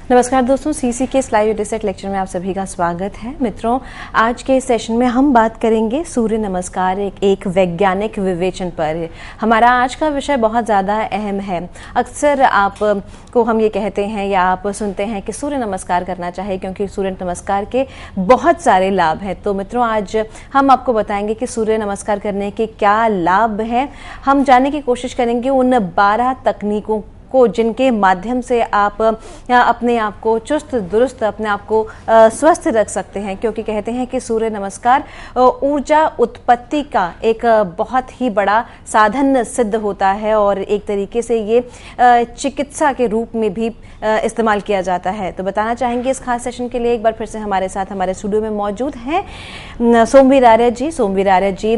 नमस्कार दोस्तों, सीसी के लाइव रिसेट लेक्चर में आप सभी का स्वागत है। मित्रों, आज के इस सेशन में हम बात करेंगे सूर्य नमस्कार एक वैज्ञानिक विवेचन पर। हमारा आज का विषय बहुत ज़्यादा अहम है। अक्सर आपको हम ये कहते हैं या आप सुनते हैं कि सूर्य नमस्कार करना चाहिए क्योंकि सूर्य नमस्कार के बहुत सारे लाभ हैं। तो मित्रों, आज हम आपको बताएंगे कि सूर्य नमस्कार करने के क्या लाभ हैं। हम जानने की कोशिश करेंगे उन 12 तकनीकों को जिनके माध्यम से आप अपने आप को चुस्त दुरुस्त, अपने आप को स्वस्थ रख सकते हैं। क्योंकि कहते हैं कि सूर्य नमस्कार ऊर्जा उत्पत्ति का एक बहुत ही बड़ा साधन सिद्ध होता है और एक तरीके से ये चिकित्सा के रूप में भी इस्तेमाल किया जाता है। तो बताना चाहेंगे इस खास सेशन के लिए एक बार फिर से हमारे साथ हमारे स्टूडियो में मौजूद हैं सोमवीर आर्य जी। सोमवीर आर्य जी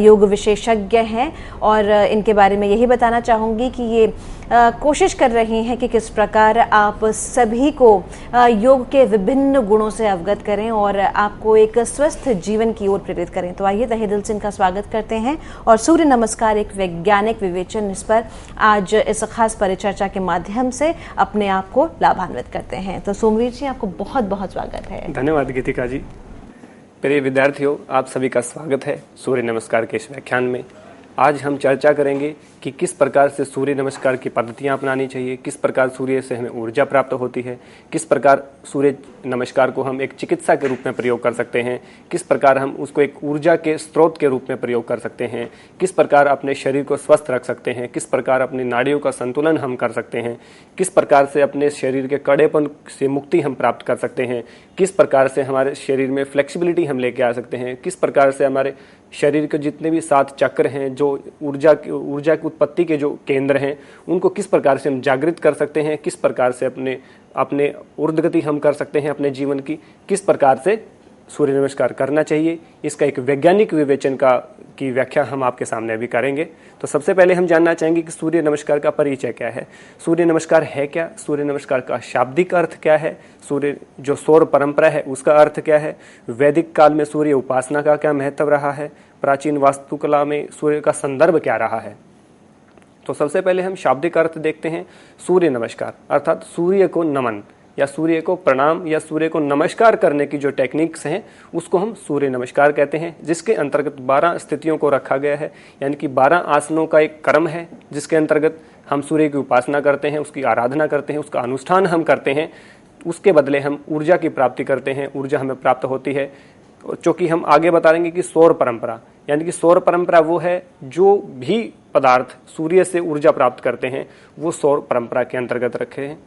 योग विशेषज्ञ हैं और इनके बारे में यही बताना चाहूँगी कि ये कोशिश कर रही हैं कि किस प्रकार आप सभी को योग के विभिन्न गुणों से अवगत करें और आपको एक स्वस्थ जीवन की ओर प्रेरित करें। तो आइए तहे दिल से इनका स्वागत करते हैं और सूर्य नमस्कार एक वैज्ञानिक विवेचन, इस पर आज इस खास परिचर्चा के माध्यम से अपने आप को लाभान्वित करते हैं। तो सोमवीर जी, आपको बहुत बहुत स्वागत है। धन्यवाद गीतिका जी। प्रिय विद्यार्थियों, आप सभी का स्वागत है सूर्य नमस्कार के इस व्याख्यान में। आज हम चर्चा करेंगे कि किस प्रकार से सूर्य नमस्कार की पद्धतियां अपनानी चाहिए, किस प्रकार सूर्य से हमें ऊर्जा प्राप्त होती है, किस प्रकार सूर्य नमस्कार को हम एक चिकित्सा के रूप में प्रयोग कर सकते हैं, किस प्रकार हम उसको एक ऊर्जा के स्रोत के रूप में प्रयोग कर सकते हैं, किस प्रकार अपने शरीर को स्वस्थ रख सकते हैं, किस प्रकार अपनी नाड़ियों का संतुलन हम कर सकते हैं, किस प्रकार से अपने शरीर के कड़ेपन से मुक्ति हम प्राप्त कर सकते हैं, किस प्रकार से हमारे शरीर में फ्लेक्सिबिलिटी हम लेके आ सकते हैं, किस प्रकार से हमारे शरीर के जितने भी 7 चक्र हैं, जो ऊर्जा की उत्पत्ति के जो केंद्र हैं, उनको किस प्रकार से हम जागृत कर सकते हैं, किस प्रकार से अपने ऊर्ध्वगति हम कर सकते हैं अपने जीवन की, किस प्रकार से सूर्य नमस्कार करना चाहिए, इसका एक वैज्ञानिक विवेचन की व्याख्या हम आपके सामने अभी करेंगे। तो सबसे पहले हम जानना चाहेंगे कि सूर्य नमस्कार का परिचय क्या है, सूर्य नमस्कार है क्या, सूर्य नमस्कार का शाब्दिक अर्थ क्या है, सूर्य जो सौर परंपरा है उसका अर्थ क्या है, वैदिक काल में सूर्य उपासना का क्या महत्व रहा है, प्राचीन वास्तुकला में सूर्य का संदर्भ क्या रहा है। तो सबसे पहले हम शाब्दिक अर्थ देखते हैं। सूर्य नमस्कार अर्थात सूर्य को नमन या सूर्य को प्रणाम या सूर्य को नमस्कार करने की जो टेक्निक्स हैं उसको हम सूर्य नमस्कार कहते हैं, जिसके अंतर्गत 12 स्थितियों को रखा गया है। यानी कि 12 आसनों का एक क्रम है जिसके अंतर्गत हम सूर्य की उपासना करते हैं, उसकी आराधना करते हैं, उसका अनुष्ठान हम करते हैं। उसके बदले हम ऊर्जा की प्राप्ति करते हैं, ऊर्जा हमें प्राप्त होती है। चूँकि हम आगे बता कि सौर परंपरा, यानी कि सौर परंपरा वो है जो भी पदार्थ सूर्य से ऊर्जा प्राप्त करते हैं वो सौर परंपरा के अंतर्गत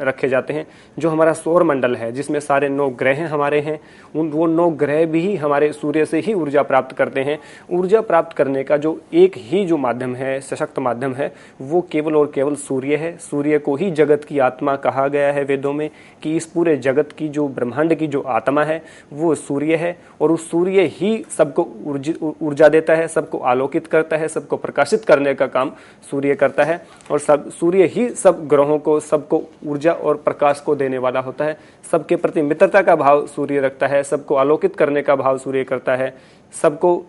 रखे जाते हैं। जो हमारा सौर मंडल है जिसमें सारे 9 ग्रह हमारे हैं, वो 9 ग्रह भी हमारे सूर्य से ही ऊर्जा प्राप्त करते हैं। ऊर्जा प्राप्त करने का जो एक ही जो माध्यम है, सशक्त माध्यम है, वो केवल और केवल सूर्य है। सूर्य को ही जगत की आत्मा कहा गया है वेदों में, कि इस पूरे जगत की जो ब्रह्मांड की जो आत्मा है वो सूर्य है और उस सूर्य ही सबको ऊर्जा देता है, सबको आलोकित करता है, सबको प्रकाशित करने का काम सूर्य करता है। और सब सूर्य ही सब ग्रहों को, सबको ऊर्जा और प्रकाश को देने वाला होता है। सबके प्रति मित्रता का भाव सूर्य रखता है, सबको आलोकित करने का भाव सूर्य करता है, सबको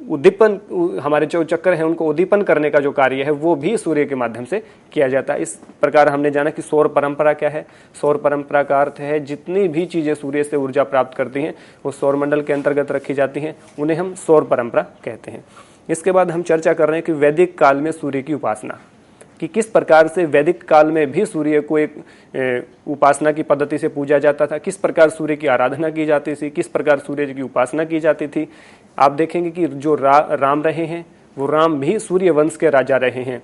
उद्दीपन, हमारे जो चक्र हैं उनको उद्दीपन करने का जो कार्य है वो भी सूर्य के माध्यम से किया जाता है। इस प्रकार हमने जाना कि सौर परंपरा क्या है। सौर परंपरा का अर्थ है जितनी भी चीजें सूर्य से ऊर्जा प्राप्त करती हैं वो सौर मंडल के अंतर्गत रखी जाती हैं, उन्हें हम सौर परंपरा कहते हैं। इसके बाद हम चर्चा कर रहे हैं कि वैदिक काल में सूर्य की उपासना, कि किस प्रकार से वैदिक काल में भी सूर्य को एक उपासना की पद्धति से पूजा जाता था, किस प्रकार सूर्य की आराधना की जाती थी, किस प्रकार सूर्य की उपासना की जाती थी। आप देखेंगे कि जो राम रहे हैं वो राम भी सूर्य वंश के राजा रहे हैं।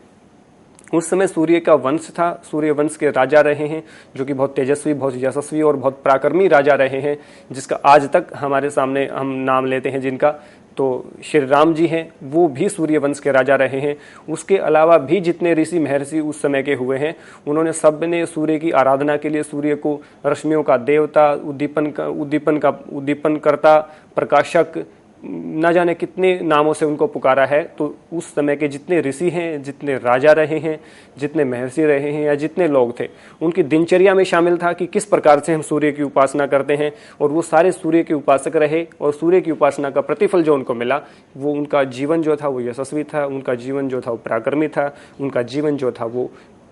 उस समय सूर्य का वंश था, सूर्य वंश के राजा रहे हैं जो कि बहुत तेजस्वी, बहुत यशस्वी और बहुत पराक्रमी राजा रहे हैं, जिसका आज तक हमारे सामने हम नाम लेते हैं जिनका। तो श्री राम जी हैं वो भी सूर्य वंश के राजा रहे हैं। उसके अलावा भी जितने ऋषि महर्षि उस समय के हुए हैं उन्होंने सब ने सूर्य की आराधना के लिए सूर्य को रश्मियों का देवता, उद्दीपन करता, प्रकाशक, न जाने कितने नामों से उनको पुकारा है। तो उस समय के जितने ऋषि हैं, जितने राजा रहे हैं, जितने महर्षि रहे हैं या जितने लोग थे, उनकी दिनचर्या में शामिल था कि किस प्रकार से हम सूर्य की उपासना करते हैं। और वो सारे सूर्य के उपासक रहे और सूर्य की उपासना का प्रतिफल जो उनको मिला वो उनका जीवन जो था वो यशस्वी था, उनका जीवन जो था वो पराक्रमी था, उनका जीवन जो था वो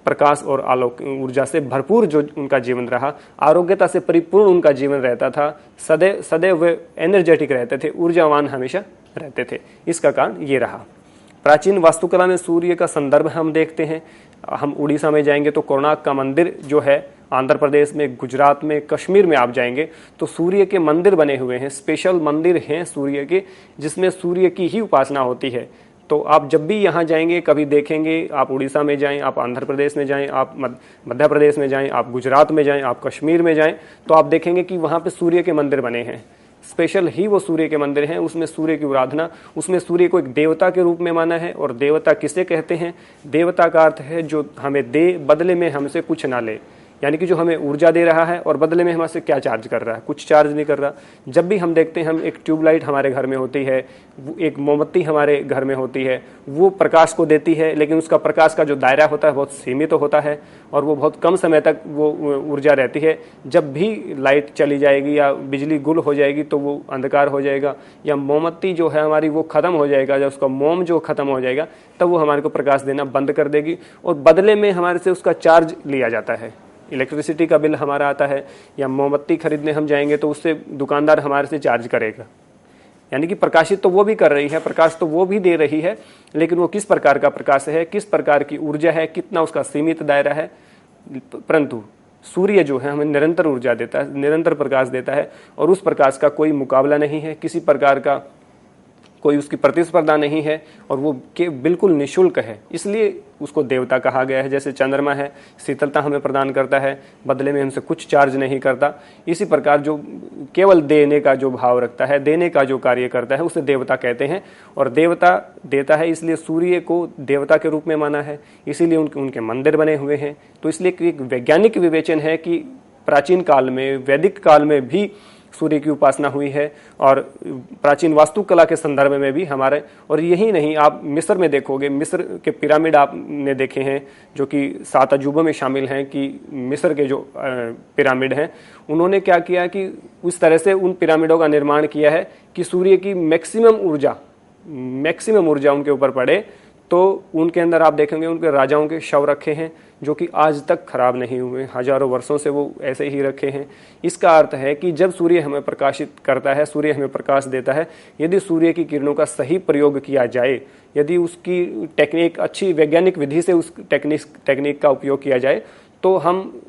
प्रकाश और आलोक ऊर्जा से भरपूर जो उनका जीवन रहा, आरोग्यता से परिपूर्ण उनका जीवन रहता था, सदैव सदैव वे एनर्जेटिक रहते थे, ऊर्जावान हमेशा रहते थे। इसका कारण ये रहा। प्राचीन वास्तुकला में सूर्य का संदर्भ हम देखते हैं। हम उड़ीसा में जाएंगे तो कोणार्क का मंदिर जो है, आंध्र प्रदेश में, गुजरात में, कश्मीर में आप जाएंगे तो सूर्य के मंदिर बने हुए हैं, स्पेशल मंदिर हैं सूर्य के, जिसमें सूर्य की ही उपासना होती है। तो आप जब भी यहाँ जाएंगे कभी देखेंगे, आप उड़ीसा में जाएं, आप आंध्र प्रदेश में जाएं, आप मध्य प्रदेश में जाएं, आप गुजरात में जाएं, आप कश्मीर में जाएं, तो आप देखेंगे कि वहाँ पे सूर्य के मंदिर बने हैं। स्पेशल ही वो सूर्य के मंदिर हैं, उसमें सूर्य की आराधना, उसमें सूर्य को एक देवता के रूप में माना है। और देवता किसे कहते हैं? देवता का अर्थ है जो हमें दे, बदले में हमसे कुछ ना ले, यानी कि जो हमें ऊर्जा दे रहा है और बदले में हमसे क्या चार्ज कर रहा है, कुछ चार्ज नहीं कर रहा। जब भी हम देखते हैं, हम एक ट्यूबलाइट हमारे घर में होती है, एक मोमबत्ती हमारे घर में होती है, वो प्रकाश को देती है, लेकिन उसका प्रकाश का जो दायरा होता है बहुत सीमित होता है और वो बहुत कम समय तक वो ऊर्जा रहती है। जब भी लाइट चली जाएगी या बिजली गुल हो जाएगी तो वो अंधकार हो जाएगा, या मोमबत्ती जो है हमारी वो खत्म हो जाएगा, जब उसका मोम जो खत्म हो जाएगा तब वो हमारे को प्रकाश देना बंद कर देगी और बदले में हमारे से उसका चार्ज लिया जाता है। इलेक्ट्रिसिटी का बिल हमारा आता है, या मोमबत्ती खरीदने हम जाएंगे तो उससे दुकानदार हमारे से चार्ज करेगा। यानी कि प्रकाशित तो वो भी कर रही है, प्रकाश तो वो भी दे रही है, लेकिन वो किस प्रकार का प्रकाश है, किस प्रकार की ऊर्जा है, कितना उसका सीमित दायरा है। परंतु सूर्य जो है हमें निरंतर ऊर्जा देता है, निरंतर प्रकाश देता है और उस प्रकाश का कोई मुकाबला नहीं है, किसी प्रकार का कोई उसकी प्रतिस्पर्धा नहीं है और वो के बिल्कुल निःशुल्क है, इसलिए उसको देवता कहा गया है। जैसे चंद्रमा है, शीतलता हमें प्रदान करता है, बदले में हमसे कुछ चार्ज नहीं करता। इसी प्रकार जो केवल देने का जो भाव रखता है, देने का जो कार्य करता है, उसे देवता कहते हैं। और देवता देता है, इसलिए सूर्य को देवता के रूप में माना है, इसीलिए उनके मंदिर बने हुए हैं। तो इसलिए एक वैज्ञानिक विवेचन है कि प्राचीन काल में, वैदिक काल में भी सूर्य की उपासना हुई है और प्राचीन वास्तुकला के संदर्भ में भी हमारे। और यही नहीं, आप मिस्र में देखोगे, मिस्र के पिरामिड आपने देखे हैं जो कि 7 अजूबों में शामिल हैं, कि मिस्र के जो पिरामिड हैं उन्होंने क्या किया कि उस तरह से उन पिरामिडों का निर्माण किया है कि सूर्य की मैक्सिमम ऊर्जा उनके ऊपर पड़े। तो उनके अंदर आप देखेंगे उनके राजाओं के शव रखे हैं जो कि आज तक खराब नहीं हुए, हजारों वर्षों से वो ऐसे ही रखे हैं। इसका अर्थ है कि जब सूर्य हमें प्रकाशित करता है, सूर्य हमें प्रकाश देता है, यदि सूर्य की किरणों का सही प्रयोग किया जाए, यदि उसकी टेक्निक अच्छी वैज्ञानिक विधि से उस टेक्निक का उपयोग किया जाए, तो हम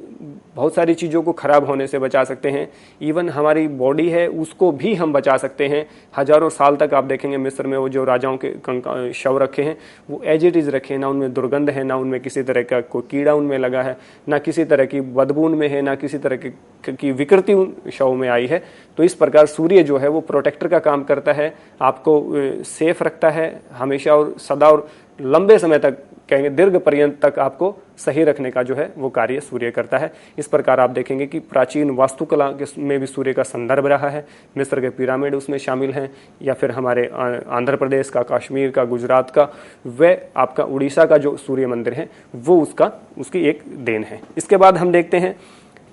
बहुत सारी चीज़ों को खराब होने से बचा सकते हैं। इवन हमारी बॉडी है उसको भी हम बचा सकते हैं। हजारों साल तक आप देखेंगे मिस्र में वो जो राजाओं के शव रखे हैं वो एज इट इज़ रखे हैं, ना उनमें दुर्गंध है, ना उनमें किसी तरह का कोई कीड़ा उनमें लगा है, ना किसी तरह की बदबू उनमें है, ना किसी तरह की विकृति उन शव में आई है। तो इस प्रकार सूर्य जो है वो प्रोटेक्टर का काम करता है, आपको सेफ रखता है हमेशा और सदा और लंबे समय तक, कहेंगे दीर्घ पर्यंत तक आपको सही रखने का जो है वो कार्य सूर्य करता है। इस प्रकार आप देखेंगे कि प्राचीन वास्तुकला में भी सूर्य का संदर्भ रहा है। मिस्र के पिरामिड उसमें शामिल हैं, या फिर हमारे आंध्र प्रदेश का, कश्मीर का, गुजरात का, व आपका उड़ीसा का जो सूर्य मंदिर है वो उसकी एक देन है। इसके बाद हम देखते हैं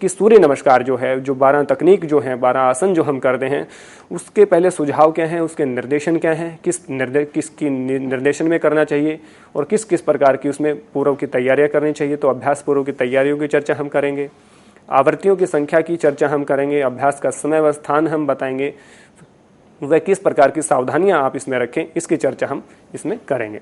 कि सूर्य नमस्कार जो है, जो 12 तकनीक जो है, 12 आसन जो हम करते हैं, उसके पहले सुझाव क्या हैं, उसके निर्देशन क्या हैं, किसकी निर्देशन में करना चाहिए और किस किस प्रकार की उसमें पूर्व की तैयारियां करनी चाहिए। तो अभ्यास पूर्व की तैयारियों की चर्चा हम करेंगे, आवृत्तियों की संख्या की चर्चा हम करेंगे, अभ्यास का समय व स्थान हम बताएंगे, वह किस प्रकार की सावधानियां आप इसमें रखें, इसकी चर्चा हम इसमें करेंगे।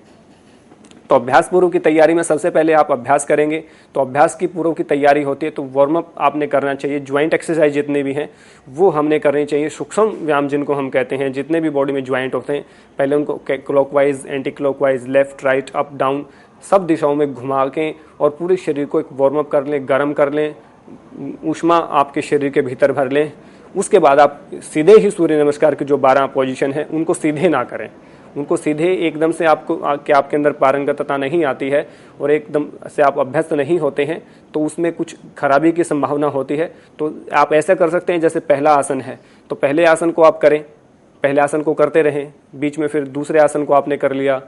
तो अभ्यास पूर्व की तैयारी में सबसे पहले आप अभ्यास करेंगे। तो अभ्यास की पूर्व की तैयारी होती है तो वार्म अप आपने करना चाहिए। ज्वाइंट एक्सरसाइज जितने भी हैं वो हमने करनी चाहिए। सूक्ष्म व्यायाम जिनको हम कहते हैं, जितने भी बॉडी में ज्वाइंट होते हैं, पहले उनको clockwise, anti clockwise, left right, up down, सब दिशाओं में घुमा के और पूरे शरीर को एक वार्म अप कर लें, गर्म कर लें, ऊष्मा आपके शरीर के भीतर भर लें। उसके बाद आप सीधे ही सूर्य नमस्कार की जो 12 पोजीशन है उनको सीधे ना करें, उनको सीधे एकदम से आपके अंदर पारंगतता नहीं आती है और एकदम से आप अभ्यस्त नहीं होते हैं तो उसमें कुछ खराबी की संभावना होती है। तो आप ऐसा कर सकते हैं, जैसे पहला आसन है तो पहले आसन को आप करें, पहले आसन को करते रहें, बीच में फिर दूसरे आसन को आपने कर लिया,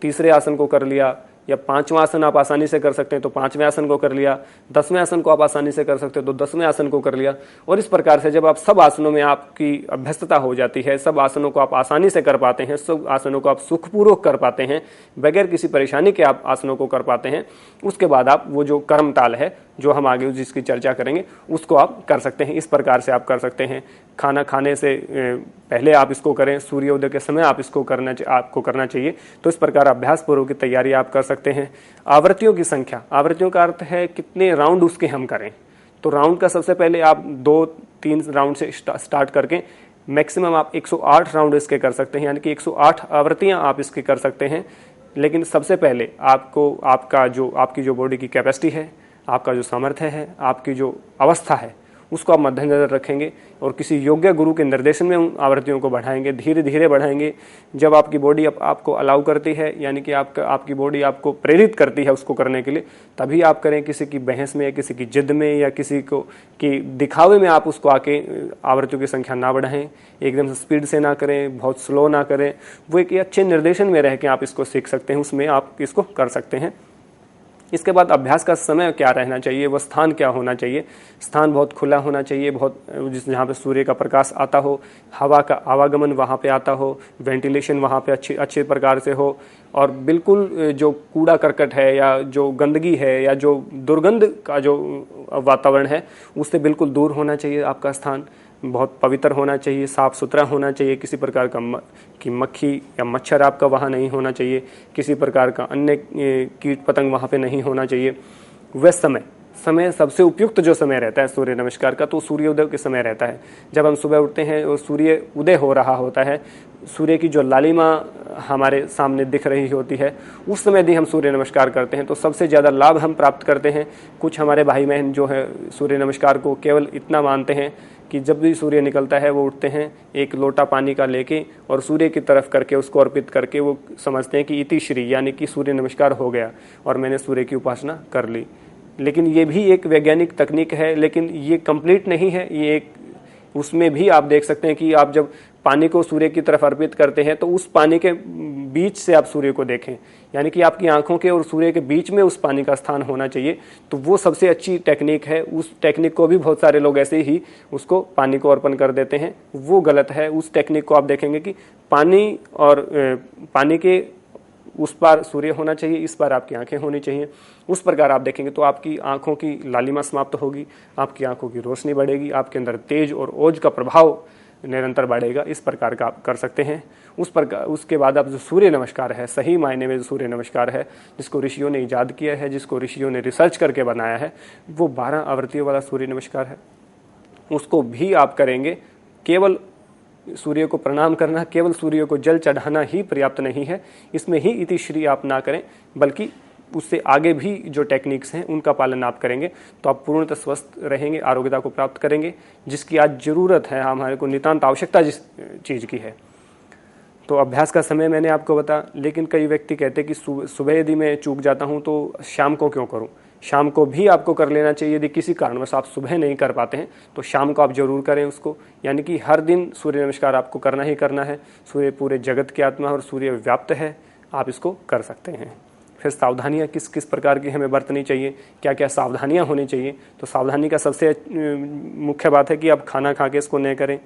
तीसरे आसन को कर लिया, या 5वां आसन आप आसानी से कर सकते हैं तो 5वें आसन को कर लिया, 10वें आसन को आप आसानी से कर सकते हो तो 10वें आसन को कर लिया। और इस प्रकार से जब आप सब आसनों में आपकी अभ्यस्तता हो जाती है, सब आसनों को आप आसानी से कर पाते हैं, सब आसनों को आप सुखपूर्वक कर पाते हैं, बगैर किसी परेशानी के आप आसनों को कर पाते हैं, उसके बाद आप वो जो कर्मताल है जो हम आगे जिसकी चर्चा करेंगे उसको आप कर सकते हैं। इस प्रकार से आप कर सकते हैं। खाना खाने से पहले आप इसको करें, सूर्योदय के समय आप इसको आपको करना चाहिए। तो इस प्रकार अभ्यास पूर्व की तैयारी आप कर सकते हैं। आवृत्तियों की संख्या, आवृत्तियों का अर्थ है कितने राउंड उसके हम करें। तो राउंड का सबसे पहले आप 2-3 राउंड से स्टार्ट करके मैक्सिमम आप 108 राउंड इसके कर सकते हैं, यानी कि 108 आवृत्तियां आप इसके कर सकते हैं। लेकिन सबसे पहले आपको आपकी जो बॉडी की कैपेसिटी है, आपका जो सामर्थ्य है, आपकी जो अवस्था है, उसको आप मद्देनजर रखेंगे और किसी योग्य गुरु के निर्देशन में उन आवृत्तियों को बढ़ाएंगे, धीरे धीरे बढ़ाएंगे। जब आपकी बॉडी आपको अलाउ करती है, यानी कि आपकी बॉडी आपको प्रेरित करती है उसको करने के लिए, तभी आप करें। किसी की बहस में या किसी की जिद में या किसी को की दिखावे में आप उसको आके आवृत्तियों की संख्या ना बढ़ाएं। एकदम से स्पीड से ना करें, बहुत स्लो ना करें। वो एक अच्छे निर्देशन में रह के आप इसको सीख सकते हैं, उसमें आप इसको कर सकते हैं। इसके बाद अभ्यास का समय क्या रहना चाहिए, वह स्थान क्या होना चाहिए। स्थान बहुत खुला होना चाहिए, बहुत जहाँ पे सूर्य का प्रकाश आता हो, हवा का आवागमन वहाँ पे आता हो, वेंटिलेशन वहाँ पे अच्छे प्रकार से हो, और बिल्कुल जो कूड़ा करकट है या जो गंदगी है या जो दुर्गंध का जो वातावरण है उससे बिल्कुल दूर होना चाहिए। आपका स्थान बहुत पवित्र होना चाहिए, साफ सुथरा होना चाहिए। किसी प्रकार की मक्खी या मच्छर आपका वहाँ नहीं होना चाहिए, किसी प्रकार का अन्य कीट पतंग वहाँ पे नहीं होना चाहिए। वह समय सबसे उपयुक्त जो समय रहता है सूर्य नमस्कार का, तो सूर्योदय के समय रहता है। जब हम सुबह उठते हैं और सूर्य उदय हो रहा होता है, सूर्य की जो लालिमा हमारे सामने दिख रही होती है, उस समय यदि हम सूर्य नमस्कार करते हैं तो सबसे ज़्यादा लाभ हम प्राप्त करते हैं। कुछ हमारे भाई बहन जो है सूर्य नमस्कार को केवल इतना मानते हैं कि जब भी सूर्य निकलता है वो उठते हैं, एक लोटा पानी का लेके और सूर्य की तरफ करके उसको अर्पित करके वो समझते हैं कि इति श्री, यानी कि सूर्य नमस्कार हो गया और मैंने सूर्य की उपासना कर ली। लेकिन ये भी एक वैज्ञानिक तकनीक है, लेकिन ये कंप्लीट नहीं है। ये एक उसमें भी आप देख सकते हैं कि आप जब पानी को सूर्य की तरफ अर्पित करते हैं तो उस पानी के बीच से आप सूर्य को देखें, यानी कि आपकी आंखों के और सूर्य के बीच में उस पानी का स्थान होना चाहिए। तो वो सबसे अच्छी टेक्निक है। उस टेक्निक को भी बहुत सारे लोग ऐसे ही उसको पानी को अर्पण कर देते हैं, वो गलत है। उस टेक्निक को आप देखेंगे कि पानी और पानी के उस पार सूर्य होना चाहिए, इस पार आपकी आंखें होनी चाहिए। उस प्रकार आप देखेंगे तो आपकी आंखों की लालिमा समाप्त होगी, आपकी आंखों की रोशनी बढ़ेगी, आपके अंदर तेज और ओज का प्रभाव निरंतर बढ़ेगा। इस प्रकार का आप कर सकते हैं। उसके बाद आप जो सूर्य नमस्कार है, सही मायने में जो सूर्य नमस्कार है, जिसको ऋषियों ने ईजाद किया है, जिसको ऋषियों ने रिसर्च करके बनाया है, वो 12 आवृत्तियों वाला सूर्य नमस्कार है। उसको भी आप करेंगे। केवल सूर्य को प्रणाम करना, केवल सूर्य को जल चढ़ाना ही पर्याप्त नहीं है। इसमें ही इति श्री आप ना करें, बल्कि उससे आगे भी जो टेक्निक्स हैं उनका पालन आप करेंगे तो आप पूर्णतः स्वस्थ रहेंगे, आरोग्यता को प्राप्त करेंगे, जिसकी आज जरूरत है, हमारे को नितांत आवश्यकता जिस चीज़ की है। तो अभ्यास का समय मैंने आपको बताया, लेकिन कई व्यक्ति कहते हैं कि सुबह यदि मैं चूक जाता हूँ तो शाम को क्यों करूँ। शाम को भी आपको कर लेना चाहिए। यदि किसी कारणवश आप सुबह नहीं कर पाते हैं तो शाम को आप जरूर करें उसको, यानी कि हर दिन सूर्य नमस्कार आपको करना ही करना है। सूर्य पूरे जगत की आत्मा और सूर्य व्याप्त है, आप इसको कर सकते हैं। फिर सावधानियां किस किस प्रकार की हमें बरतनी चाहिए, क्या क्या सावधानियां होनी चाहिए। तो सावधानी का सबसे मुख्य बात है कि आप खाना खा के इसको नहीं करें।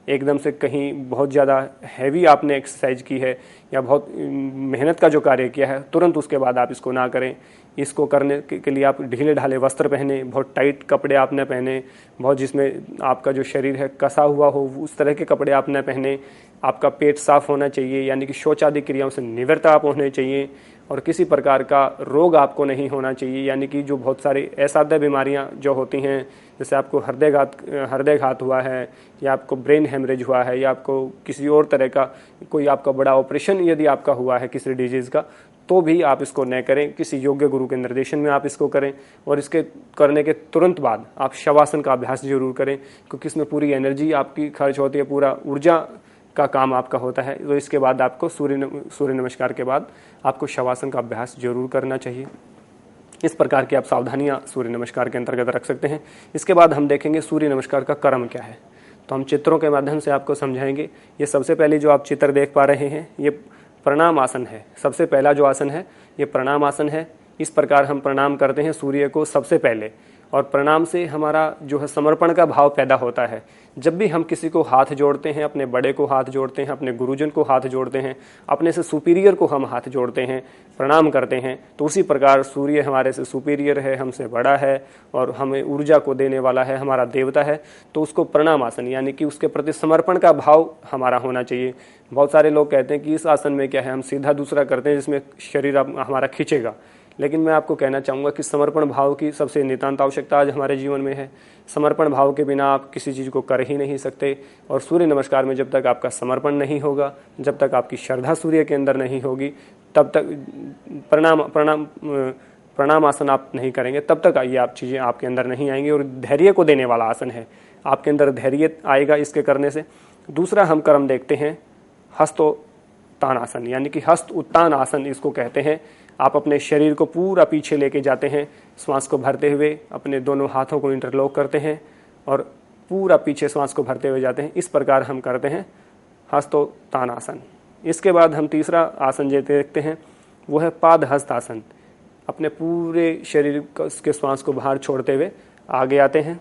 एकदम से कहीं बहुत ज़्यादा हैवी आपने एक्सरसाइज की है या बहुत मेहनत का जो कार्य किया है, तुरंत उसके बाद आप इसको ना करें। इसको करने के लिए आप ढीले ढाले वस्त्र पहने, बहुत टाइट कपड़े आप न पहने, बहुत जिसमें आपका जो शरीर है कसा हुआ हो उस तरह के कपड़े आप न पहने। आपका पेट साफ होना चाहिए, यानी कि शौच आदि क्रियाओं से निवृत्त आप होने चाहिए, और किसी प्रकार का रोग आपको नहीं होना चाहिए, यानी कि जो बहुत सारी असाध्य बीमारियां जो होती हैं, जैसे आपको हृदयघात हुआ है या आपको ब्रेन हेमरेज हुआ है या आपको किसी और तरह का कोई आपका बड़ा ऑपरेशन यदि आपका हुआ है किसी डिजीज़ का, तो भी आप इसको न करें। किसी योग्य गुरु के निर्देशन में आप इसको करें, और इसके करने के तुरंत बाद आप शवासन का अभ्यास जरूर करें, क्योंकि इसमें पूरी एनर्जी आपकी खर्च होती है, पूरा ऊर्जा का काम आपका होता है। तो इसके बाद आपको सूर्य नमस्कार के बाद आपको शवासन का अभ्यास जरूर करना चाहिए। इस प्रकार की आप सावधानियां सूर्य नमस्कार के अंतर्गत रख सकते हैं। इसके बाद हम देखेंगे सूर्य नमस्कार का क्रम क्या है, तो हम चित्रों के माध्यम से आपको समझाएंगे। ये सबसे पहले जो आप चित्र देख पा रहे हैं, ये प्रणाम आसन है। सबसे पहला जो आसन है ये प्रणाम आसन है। इस प्रकार हम प्रणाम करते हैं सूर्य को सबसे पहले, और प्रणाम से हमारा जो है समर्पण का भाव पैदा होता है। जब भी हम किसी को हाथ जोड़ते हैं, अपने बड़े को हाथ जोड़ते हैं, अपने गुरुजन को हाथ जोड़ते हैं, अपने से सुपीरियर को हम हाथ जोड़ते हैं, प्रणाम करते हैं, तो उसी प्रकार सूर्य हमारे से सुपीरियर है, हमसे बड़ा है और हमें ऊर्जा को देने वाला है, हमारा देवता है। तो उसको प्रणाम आसन यानी कि उसके प्रति समर्पण का भाव हमारा होना चाहिए। बहुत सारे लोग कहते हैं कि इस आसन में क्या है, हम सीधा दूसरा करते हैं जिसमें शरीर हमारा खींचेगा, लेकिन मैं आपको कहना चाहूँगा कि समर्पण भाव की सबसे नितांत आवश्यकता आज हमारे जीवन में है। समर्पण भाव के बिना आप किसी चीज़ को कर ही नहीं सकते, और सूर्य नमस्कार में जब तक आपका समर्पण नहीं होगा, जब तक आपकी श्रद्धा सूर्य के अंदर नहीं होगी, तब तक प्रणाम आसन आप नहीं करेंगे, तब तक ये आप चीज़ें आपके अंदर नहीं आएंगी। और धैर्य को देने वाला आसन है, आपके अंदर धैर्य आएगा इसके करने से। दूसरा हम क्रम देखते हैं हस्तोत्तान आसन, यानी कि हस्त उत्तान आसन इसको कहते हैं। आप अपने शरीर को पूरा पीछे लेके जाते हैं, श्वास को भरते हुए अपने दोनों हाथों को इंटरलॉक करते हैं और पूरा पीछे श्वास को भरते हुए जाते हैं। इस प्रकार हम करते हैं हस्तोत्तान आसन। इसके बाद हम तीसरा आसन जो देखते हैं वो है पाद हस्त आसन। अपने पूरे शरीर के श्वास को बाहर छोड़ते हुए आगे आते हैं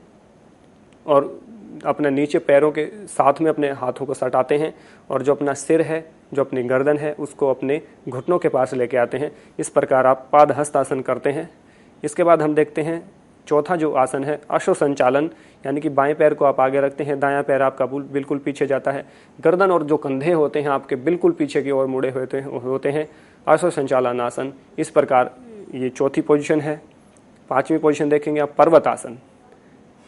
और अपने नीचे पैरों के साथ में अपने हाथों को सटाते हैं, और जो अपना सिर है, जो अपनी गर्दन है, उसको अपने घुटनों के पास लेके आते हैं। इस प्रकार आप पाद हस्त आसन करते हैं। इसके बाद हम देखते हैं चौथा जो आसन है अश्व संचालन, यानी कि बाएं पैर को आप आगे रखते हैं, दायां पैर आपका बिल्कुल पीछे जाता है, गर्दन और जो कंधे होते हैं आपके बिल्कुल पीछे की ओर मुड़े होते हैं। अश्व संचालन आसन, इस प्रकार ये चौथी पोजीशन है। पांचवी पोजीशन देखेंगे आप पर्वत आसन।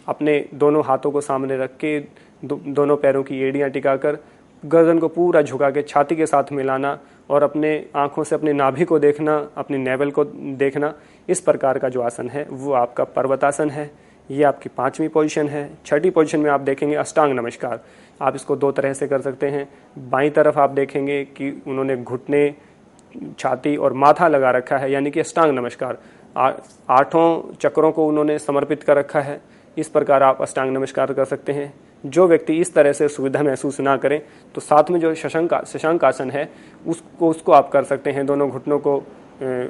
अपने दोनों हाथों को सामने रख के दोनों पैरों की एड़ियां टिकाकर गर्दन को पूरा झुका के छाती के साथ मिलाना और अपने आंखों से अपनी नाभि को देखना, अपनी नेवल को देखना, इस प्रकार का जो आसन है वो आपका पर्वतासन है। ये आपकी पांचवी पोजीशन है। छठी पोजीशन में आप देखेंगे अष्टांग नमस्कार। आप इसको दो तरह से कर सकते हैं। बाईं तरफ आप देखेंगे कि उन्होंने घुटने, छाती और माथा लगा रखा है, यानी कि अष्टांग नमस्कार। आठों चक्रों को उन्होंने समर्पित कर रखा है। इस प्रकार आप अष्टांग नमस्कार कर सकते हैं। जो व्यक्ति इस तरह से सुविधा महसूस ना करें तो साथ में जो शशांक आसन है उसको आप कर सकते हैं। दोनों घुटनों को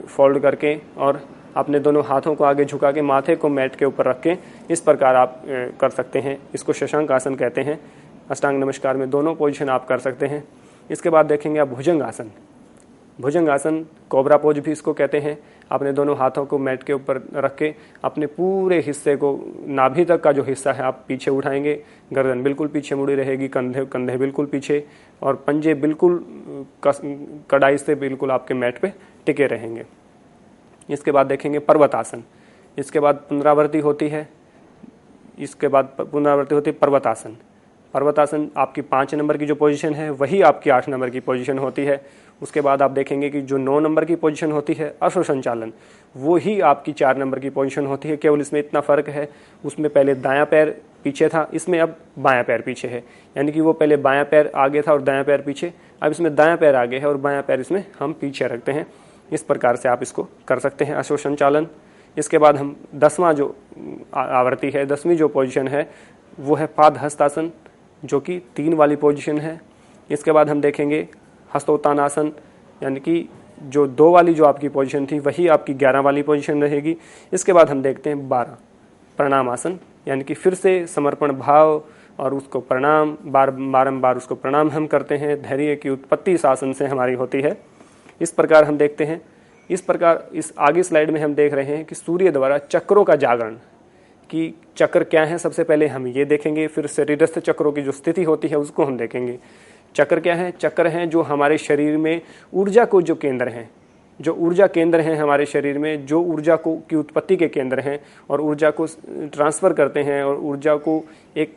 फोल्ड करके और अपने दोनों हाथों को आगे झुका के माथे को मैट के ऊपर रख के इस प्रकार आप कर सकते हैं। इसको शशांक आसन कहते हैं। अष्टांग नमस्कार में दोनों पोजीशन आप कर सकते हैं। इसके बाद देखेंगे आप भुजंग आसन। भुजंग आसन, कोबरा पोज भी इसको कहते हैं। अपने दोनों हाथों को मैट के ऊपर रख के अपने पूरे हिस्से को, नाभि तक का जो हिस्सा है आप पीछे उठाएंगे, गर्दन बिल्कुल पीछे मुड़ी रहेगी, कंधे बिल्कुल पीछे और पंजे बिल्कुल कड़ाई से बिल्कुल आपके मैट पे टिके रहेंगे। इसके बाद देखेंगे पर्वत आसन। इसके बाद पुनरावृत्ति होती है। पर्वत आसन। पर्वत आसन आपकी 5 नंबर की जो पोजीशन है वही आपकी 8 नंबर की पोजीशन होती है। उसके बाद आप देखेंगे कि जो 9 नंबर की पोजीशन होती है अश्व संचालन, वो ही आपकी 4 नंबर की पोजीशन होती है। केवल इसमें इतना फर्क है, उसमें पहले दायां पैर पीछे था, इसमें अब बायां पैर पीछे है। यानी कि वो पहले बायां पैर आगे था और दायां पैर पीछे, अब इसमें दायां पैर आगे है और बायां पैर इसमें हम पीछे रखते हैं। इस प्रकार से आप इसको कर सकते हैं, अश्व संचालन। इसके बाद हम 10वां जो आवृत्ति है, 10वीं जो पोजीशन है वो है पाद हस्तासन, जो कि 3 वाली पोजीशन है। इसके बाद हम देखेंगे हस्तोत्तान आसन, यानी कि जो 2 वाली जो आपकी पोजीशन थी वही आपकी 11 वाली पोजीशन रहेगी। इसके बाद हम देखते हैं 12 प्रणाम आसन, यानी कि फिर से समर्पण भाव और उसको प्रणाम, बारंबार उसको प्रणाम हम करते हैं। धैर्य की उत्पत्ति इस आसन से हमारी होती है। इस प्रकार हम देखते हैं। इस प्रकार इस आगे स्लाइड में हम देख रहे हैं कि सूर्य द्वारा चक्रों का जागरण, कि चक्र क्या है सबसे पहले हम ये देखेंगे, फिर शरीरस्थ चक्रों की जो स्थिति होती है उसको हम देखेंगे। चक्र क्या है? चक्र हैं जो हमारे शरीर में ऊर्जा को जो केंद्र हैं, जो ऊर्जा केंद्र हैं हमारे शरीर में, जो ऊर्जा को की उत्पत्ति के केंद्र हैं और ऊर्जा को ट्रांसफ़र करते हैं और ऊर्जा को एक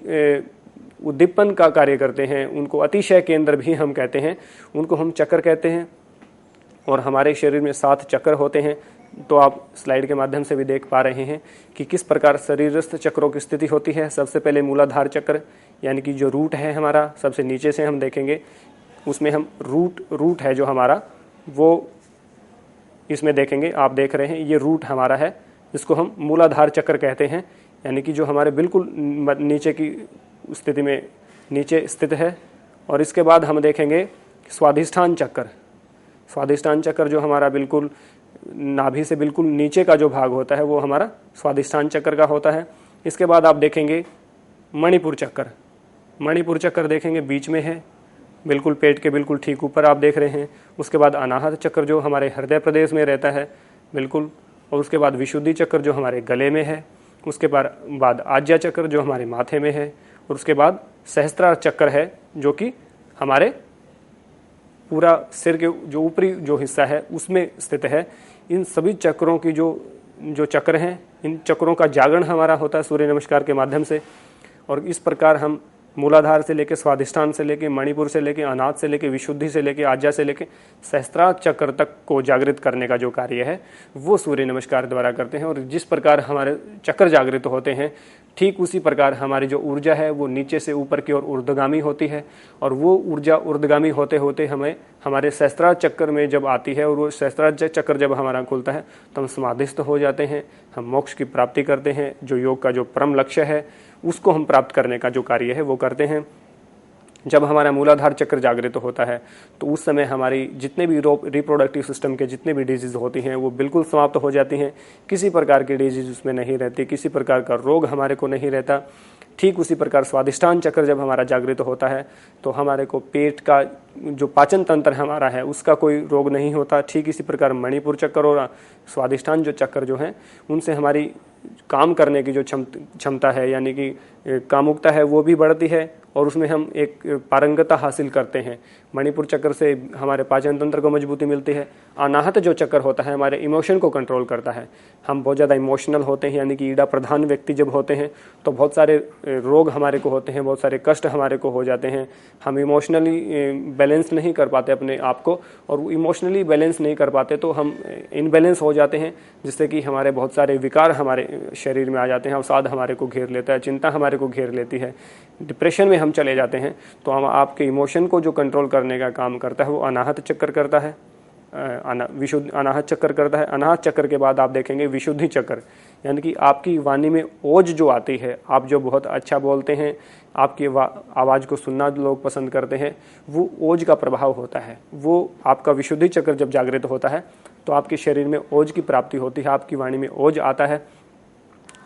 उद्दीपन का कार्य करते हैं, उनको अतिशय केंद्र भी हम कहते हैं, उनको हम चक्र कहते हैं। और हमारे शरीर में 7 चक्र होते हैं। तो आप स्लाइड के माध्यम से भी देख पा रहे हैं कि किस प्रकार शरीरस्थ चक्रों की स्थिति होती है। सबसे पहले मूलाधार चक्र, यानी कि जो रूट है हमारा, सबसे नीचे से हम देखेंगे, उसमें हम रूट है जो हमारा, वो इसमें देखेंगे। आप देख रहे हैं ये रूट हमारा है, इसको हम मूलाधार चक्र कहते हैं, यानी कि जो हमारे बिल्कुल नीचे की स्थिति में नीचे स्थित है। और इसके बाद हम देखेंगे स्वाधिष्ठान चक्र। स्वाधिष्ठान चक्र जो हमारा बिल्कुल नाभि से बिल्कुल नीचे का जो भाग होता है वो हमारा स्वादिष्ठान चक्र का होता है। इसके बाद आप देखेंगे मणिपुर चक्र। मणिपुर चक्र देखेंगे बीच में है, बिल्कुल पेट के बिल्कुल ठीक ऊपर आप देख रहे हैं। उसके बाद अनाहत चक्र जो हमारे हृदय प्रदेश में रहता है बिल्कुल, और उसके बाद विशुद्धि चक्र जो हमारे गले में है। उसके बाद आज्या चक्र जो हमारे माथे में है, और उसके बाद सहस्त्रार चक्र है जो कि हमारे पूरा सिर के जो ऊपरी जो हिस्सा है उसमें स्थित है। इन सभी चक्रों की जो चक्र हैं, इन चक्रों का जागरण हमारा होता है सूर्य नमस्कार के माध्यम से। और इस प्रकार हम मूलाधार से लेके स्वादिष्ठान से लेके मणिपुर से लेके अनाहत से लेके विशुद्धि से लेके आज्या से लेके सहस्त्रार चक्र तक को जागृत करने का जो कार्य है वो सूर्य नमस्कार द्वारा करते हैं। और जिस प्रकार हमारे चक्र जागृत होते हैं ठीक उसी प्रकार हमारी जो ऊर्जा है वो नीचे से ऊपर की ओर ऊर्ध्वगामी होती है, और वो ऊर्जा ऊर्ध्वगामी होते होते हमें हमारे सहस्त्रार चक्र में जब आती है, और वो सहस्त्रार चक्र जब हमारा खुलता है तो हम समाधिस्थ हो जाते हैं, हम मोक्ष की प्राप्ति करते हैं। जो योग का जो परम लक्ष्य है उसको हम प्राप्त करने का जो कार्य है वो करते हैं। जब हमारा मूलाधार चक्र जागृत होता है तो उस समय हमारी जितने भी रिप्रोडक्टिव सिस्टम के जितने भी डिजीज होती हैं वो बिल्कुल समाप्त हो जाती हैं। किसी प्रकार की डिजीज उसमें नहीं रहती, किसी प्रकार का रोग हमारे को नहीं रहता। ठीक उसी प्रकार स्वादिष्ठान चक्र जब हमारा जागृत होता है तो हमारे को पेट का जो पाचन तंत्र हमारा है उसका कोई रोग नहीं होता। ठीक इसी प्रकार मणिपुर चक्र और स्वादिष्ठान जो चक्र जो हैं उनसे हमारी काम करने की जो क्षमता है यानी कि कामुकता है वो भी बढ़ती है, और उसमें हम एक पारंगता हासिल करते हैं। मणिपुर चक्र से हमारे पाचन तंत्र को मजबूती मिलती है। अनाहत जो चक्र होता है हमारे इमोशन को कंट्रोल करता है। हम बहुत ज़्यादा इमोशनल होते हैं यानी कि ईड़ा प्रधान व्यक्ति जब होते हैं तो बहुत सारे रोग हमारे को होते हैं, बहुत सारे कष्ट हमारे को हो जाते हैं। हम इमोशनली बैलेंस नहीं कर पाते अपने आप को, और इमोशनली बैलेंस नहीं कर पाते तो हम इनबैलेंस हो जाते हैं, जिससे कि हमारे बहुत सारे विकार हमारे शरीर में आ जाते हैं। अवसाद हमारे को घेर लेता है, चिंता हमारे को घेर लेती है, डिप्रेशन में हम चले जाते हैं। तो हम आपके इमोशन को जो कंट्रोल करने का काम करता है वो अनाहत चक्र करता है, अनाहत चक्र करता है। अनाहत चक्र के बाद आप देखेंगे विशुद्धि चक्र, यानी कि आपकी वाणी में ओज जो आती है, आप जो बहुत अच्छा बोलते हैं, आपकी आवाज़ को सुनना लोग पसंद करते हैं, वो ओज का प्रभाव होता है। वो आपका विशुद्धि चक्र जब जागृत होता है तो आपके शरीर में ओज की प्राप्ति होती है, आपकी वाणी में ओज आता है।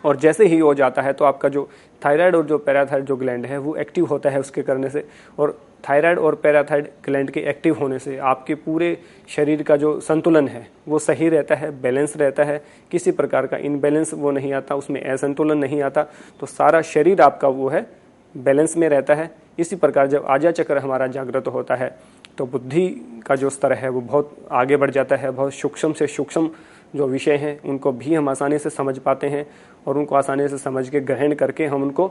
और जैसे ही ओज आता है तो आपका जो थायराइड और जो पैराथाइड जो ग्लैंड है वो एक्टिव होता है उसके करने से, और थायराइड और पैराथाइड ग्लैंड के एक्टिव होने से आपके पूरे शरीर का जो संतुलन है वो सही रहता है, बैलेंस रहता है। किसी प्रकार का इनबैलेंस वो नहीं आता, उसमें असंतुलन नहीं आता, तो सारा शरीर आपका वो है बैलेंस में रहता है। इसी प्रकार जब आज्या चक्र हमारा जागृत होता है तो बुद्धि का जो स्तर है वो बहुत आगे बढ़ जाता है। बहुत सूक्ष्म से सूक्ष्म जो विषय हैं उनको भी हम आसानी से समझ पाते हैं, और उनको आसानी से समझ के ग्रहण करके हम उनको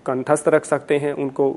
कंठस्थ रख सकते हैं, उनको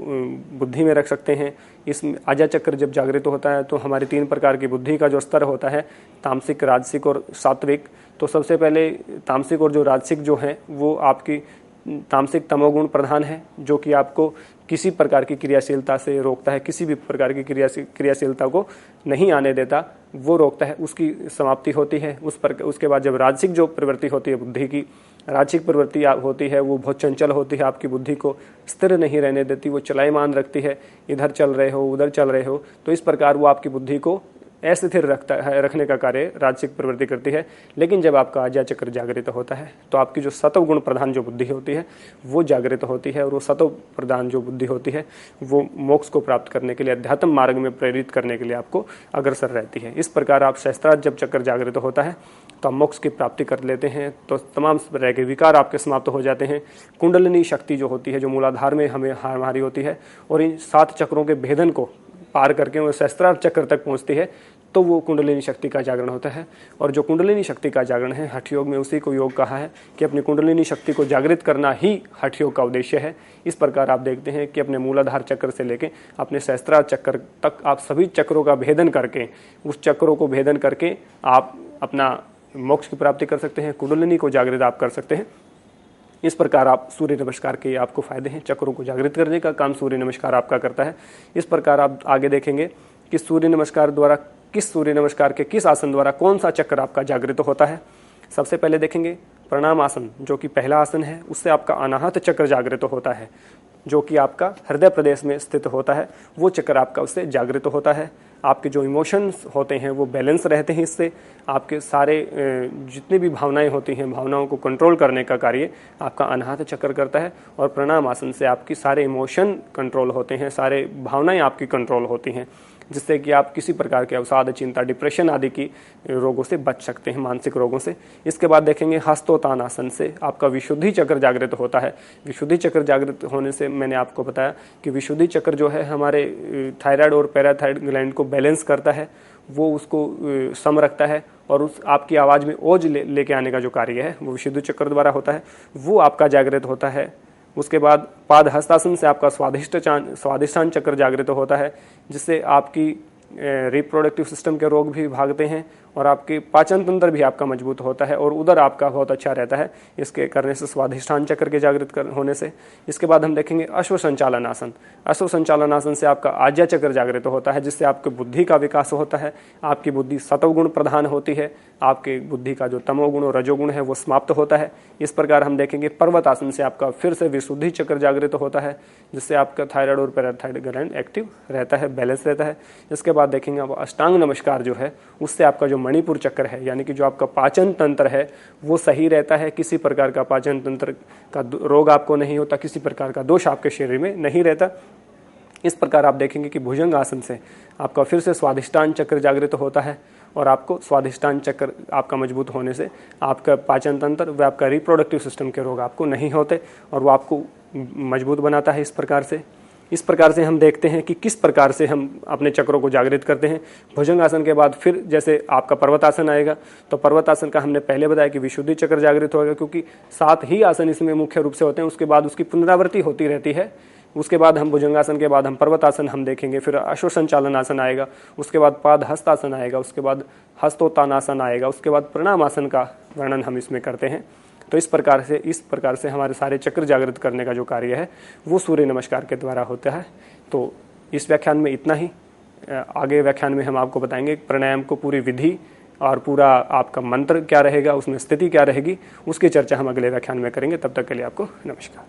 बुद्धि में रख सकते हैं। इस आज्या चक्र जब जागृत होता है तो हमारी 3 प्रकार की बुद्धि का जो स्तर होता है, तामसिक, राजसिक और सात्विक। तो सबसे पहले तामसिक और जो राजसिक जो है वो आपकी तामसिक तमोगुण प्रधान है, जो कि आपको किसी प्रकार की क्रियाशीलता से रोकता है, किसी भी प्रकार की क्रियाशीलता को नहीं आने देता, वो रोकता है, उसकी समाप्ति होती है। उसके बाद जब राजसिक जो प्रवृत्ति होती है बुद्धि की, राजसिक प्रवृत्ति होती है वो बहुत चंचल होती है, आपकी बुद्धि को स्थिर नहीं रहने देती, वो चलायमान रखती है, इधर चल रहे हो उधर चल रहे हो। तो इस प्रकार वो आपकी बुद्धि को अस्थिर रखने का कार्य राजसिक प्रवृत्ति करती है। लेकिन जब आपका आज्या चक्र जागृत होता है तो आपकी जो सत्व गुण प्रधान जो बुद्धि होती है वो जागृत होती है, और वो सत्व प्रधान जो बुद्धि होती है वो मोक्ष को प्राप्त करने के लिए, अध्यात्म मार्ग में प्रेरित करने के लिए आपको अग्रसर रहती है। इस प्रकार आप सहस्त्रार जब चक्र जागृत होता है तो आप मोक्ष की प्राप्ति कर लेते हैं, तो तमाम तरह के विकार आपके समाप्त हो जाते हैं। कुंडलिनी शक्ति जो होती है जो मूलाधार में हमारी होती है, और इन 7 चक्रों के भेदन को पार करके वो सहस्त्रार चक्र तक पहुंचती है, तो वो कुंडलिनी शक्ति का जागरण होता है। और जो कुंडलिनी शक्ति का जागरण है हठ योग में उसी को योग कहा है कि अपनी कुंडलिनी शक्ति को जागृत करना ही हठ योग का उद्देश्य है। इस प्रकार आप देखते हैं कि अपने मूलाधार चक्र से लेके अपने सहस्त्रार चक्र तक आप सभी चक्रों का भेदन करके, उस चक्रों को भेदन करके आप अपना मोक्ष की प्राप्ति कर सकते हैं, कुंडलिनी को जागृत आप कर सकते हैं। इस प्रकार आप सूर्य नमस्कार के आपको फायदे हैं, चक्रों को जागृत करने का काम सूर्य नमस्कार आपका करता है। इस प्रकार आप आगे देखेंगे कि सूर्य नमस्कार द्वारा सूर्य नमस्कार के किस आसन द्वारा कौन सा चक्र आपका जागृत होता है। सबसे पहले देखेंगे प्रणाम आसन, जो कि पहला आसन है, उससे आपका अनाहत चक्र जागृत होता है, जो कि आपका हृदय प्रदेश में स्थित होता है, वो चक्र आपका उससे जागृत होता है। आपके जो इमोशंस होते हैं वो बैलेंस रहते हैं। इससे आपके सारे जितनी भी भावनाएं होती हैं, भावनाओं को कंट्रोल करने का कार्य आपका अनाहत चक्र करता है। और प्राणायाम आसन से आपकी सारे इमोशन कंट्रोल होते हैं, सारे भावनाएं आपकी कंट्रोल होती हैं, जिससे कि आप किसी प्रकार के अवसाद, चिंता, डिप्रेशन आदि की रोगों से बच सकते हैं, मानसिक रोगों से। इसके बाद देखेंगे हस्तोत्तान आसन से आपका विशुद्धि चक्र जागृत होता है। विशुद्धि चक्र जागृत होने से मैंने आपको बताया कि विशुद्धि चक्र जो है हमारे थायराइड और पैराथायराइड ग्लैंड को बैलेंस करता है, वो उसको सम रखता है और उस आपकी आवाज़ में ओज लेके आने का जो कार्य है वो विशुद्धि चक्र द्वारा होता है, वो आपका जागृत होता है। उसके बाद पाद हस्तासन से आपका स्वादिष्टान चक्र जागृत होता है, जिससे आपकी रिप्रोडक्टिव सिस्टम के रोग भी भागते हैं और आपके पाचन तंत्र भी आपका मजबूत होता है और उदर आपका बहुत अच्छा रहता है इसके करने से, स्वादिष्टान चक्र के जागृत होने से। इसके बाद हम देखेंगे अश्व संचालन आसन। अश्व संचालन आसन से आपका आज्ञा चक्र जागृत होता है, जिससे आपकी बुद्धि का विकास होता है। आपकी बुद्धि सत्वगुण प्रधान होती है, आपके बुद्धि का जो तमोगुण और रजोगुण है वो समाप्त होता है। इस प्रकार हम देखेंगे पर्वत आसन से आपका फिर से विशुद्धि चक्र जागृत होता है, जिससे आपका थायराइड और पैराथायराइड ग्लैंड एक्टिव रहता है, बैलेंस रहता है। इसके बाद देखेंगे अब अष्टांग नमस्कार जो है, उससे आपका जो मणिपुर चक्र है, यानी कि जो आपका पाचन तंत्र है वो सही रहता है। किसी प्रकार का पाचन तंत्र का रोग आपको नहीं होता, किसी प्रकार का दोष आपके शरीर में नहीं रहता। इस प्रकार आप देखेंगे कि भुजंग आसन से आपका फिर से स्वादिष्टान चक्र जागृत होता है और आपको स्वादिष्टान चक्र आपका मजबूत होने से आपका पाचन तंत्र व आपका रिप्रोडक्टिव सिस्टम के रोग आपको नहीं होते और वो आपको मजबूत बनाता है। इस प्रकार से हम देखते हैं कि किस प्रकार से हम अपने चक्रों को जागृत करते हैं। भुजंग आसन के बाद फिर जैसे आपका पर्वतासन आएगा, तो पर्वतासन का हमने पहले बताया कि विशुद्धि चक्र जागृत होगा, क्योंकि 7 ही आसन इसमें मुख्य रूप से होते हैं। उसके बाद उसकी पुनरावृत्ति होती रहती है। उसके बाद हम भुजंगासन के बाद हम पर्वतासन हम देखेंगे, फिर अश्व संचालन आसन आएगा, उसके बाद पाद हस्तासन आएगा, उसके बाद हस्तोत्तानासन आएगा, उसके बाद प्राणायाम आसन का वर्णन हम इसमें करते हैं। तो इस प्रकार से हमारे सारे चक्र जागृत करने का जो कार्य है वो सूर्य नमस्कार के द्वारा होता है। तो इस व्याख्यान में इतना ही। आगे व्याख्यान में हम आपको बताएंगे प्राणायाम को पूरी विधि और पूरा आपका मंत्र क्या रहेगा, उसमें स्थिति क्या रहेगी, उसकी चर्चा हम अगले व्याख्यान में करेंगे। तब तक के लिए आपको नमस्कार।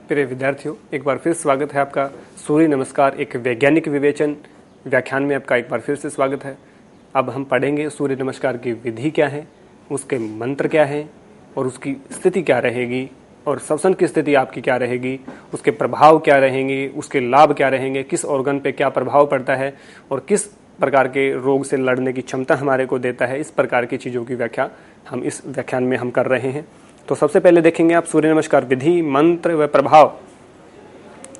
प्रिय विद्यार्थियों, एक बार फिर स्वागत है आपका सूर्य नमस्कार एक वैज्ञानिक विवेचन व्याख्यान में। आपका एक बार फिर से स्वागत है। अब हम पढ़ेंगे सूर्य नमस्कार की विधि क्या है, उसके मंत्र क्या है और उसकी स्थिति क्या रहेगी और श्वसन की स्थिति आपकी क्या रहेगी, उसके प्रभाव क्या रहेंगे, उसके लाभ क्या रहेंगे, किस ऑर्गन पे क्या प्रभाव पड़ता है और किस प्रकार के रोग से लड़ने की क्षमता हमारे को देता है। इस प्रकार की चीज़ों की व्याख्या हम इस व्याख्यान में हम कर रहे हैं। तो सबसे पहले देखेंगे आप सूर्य नमस्कार विधि, मंत्र व प्रभाव।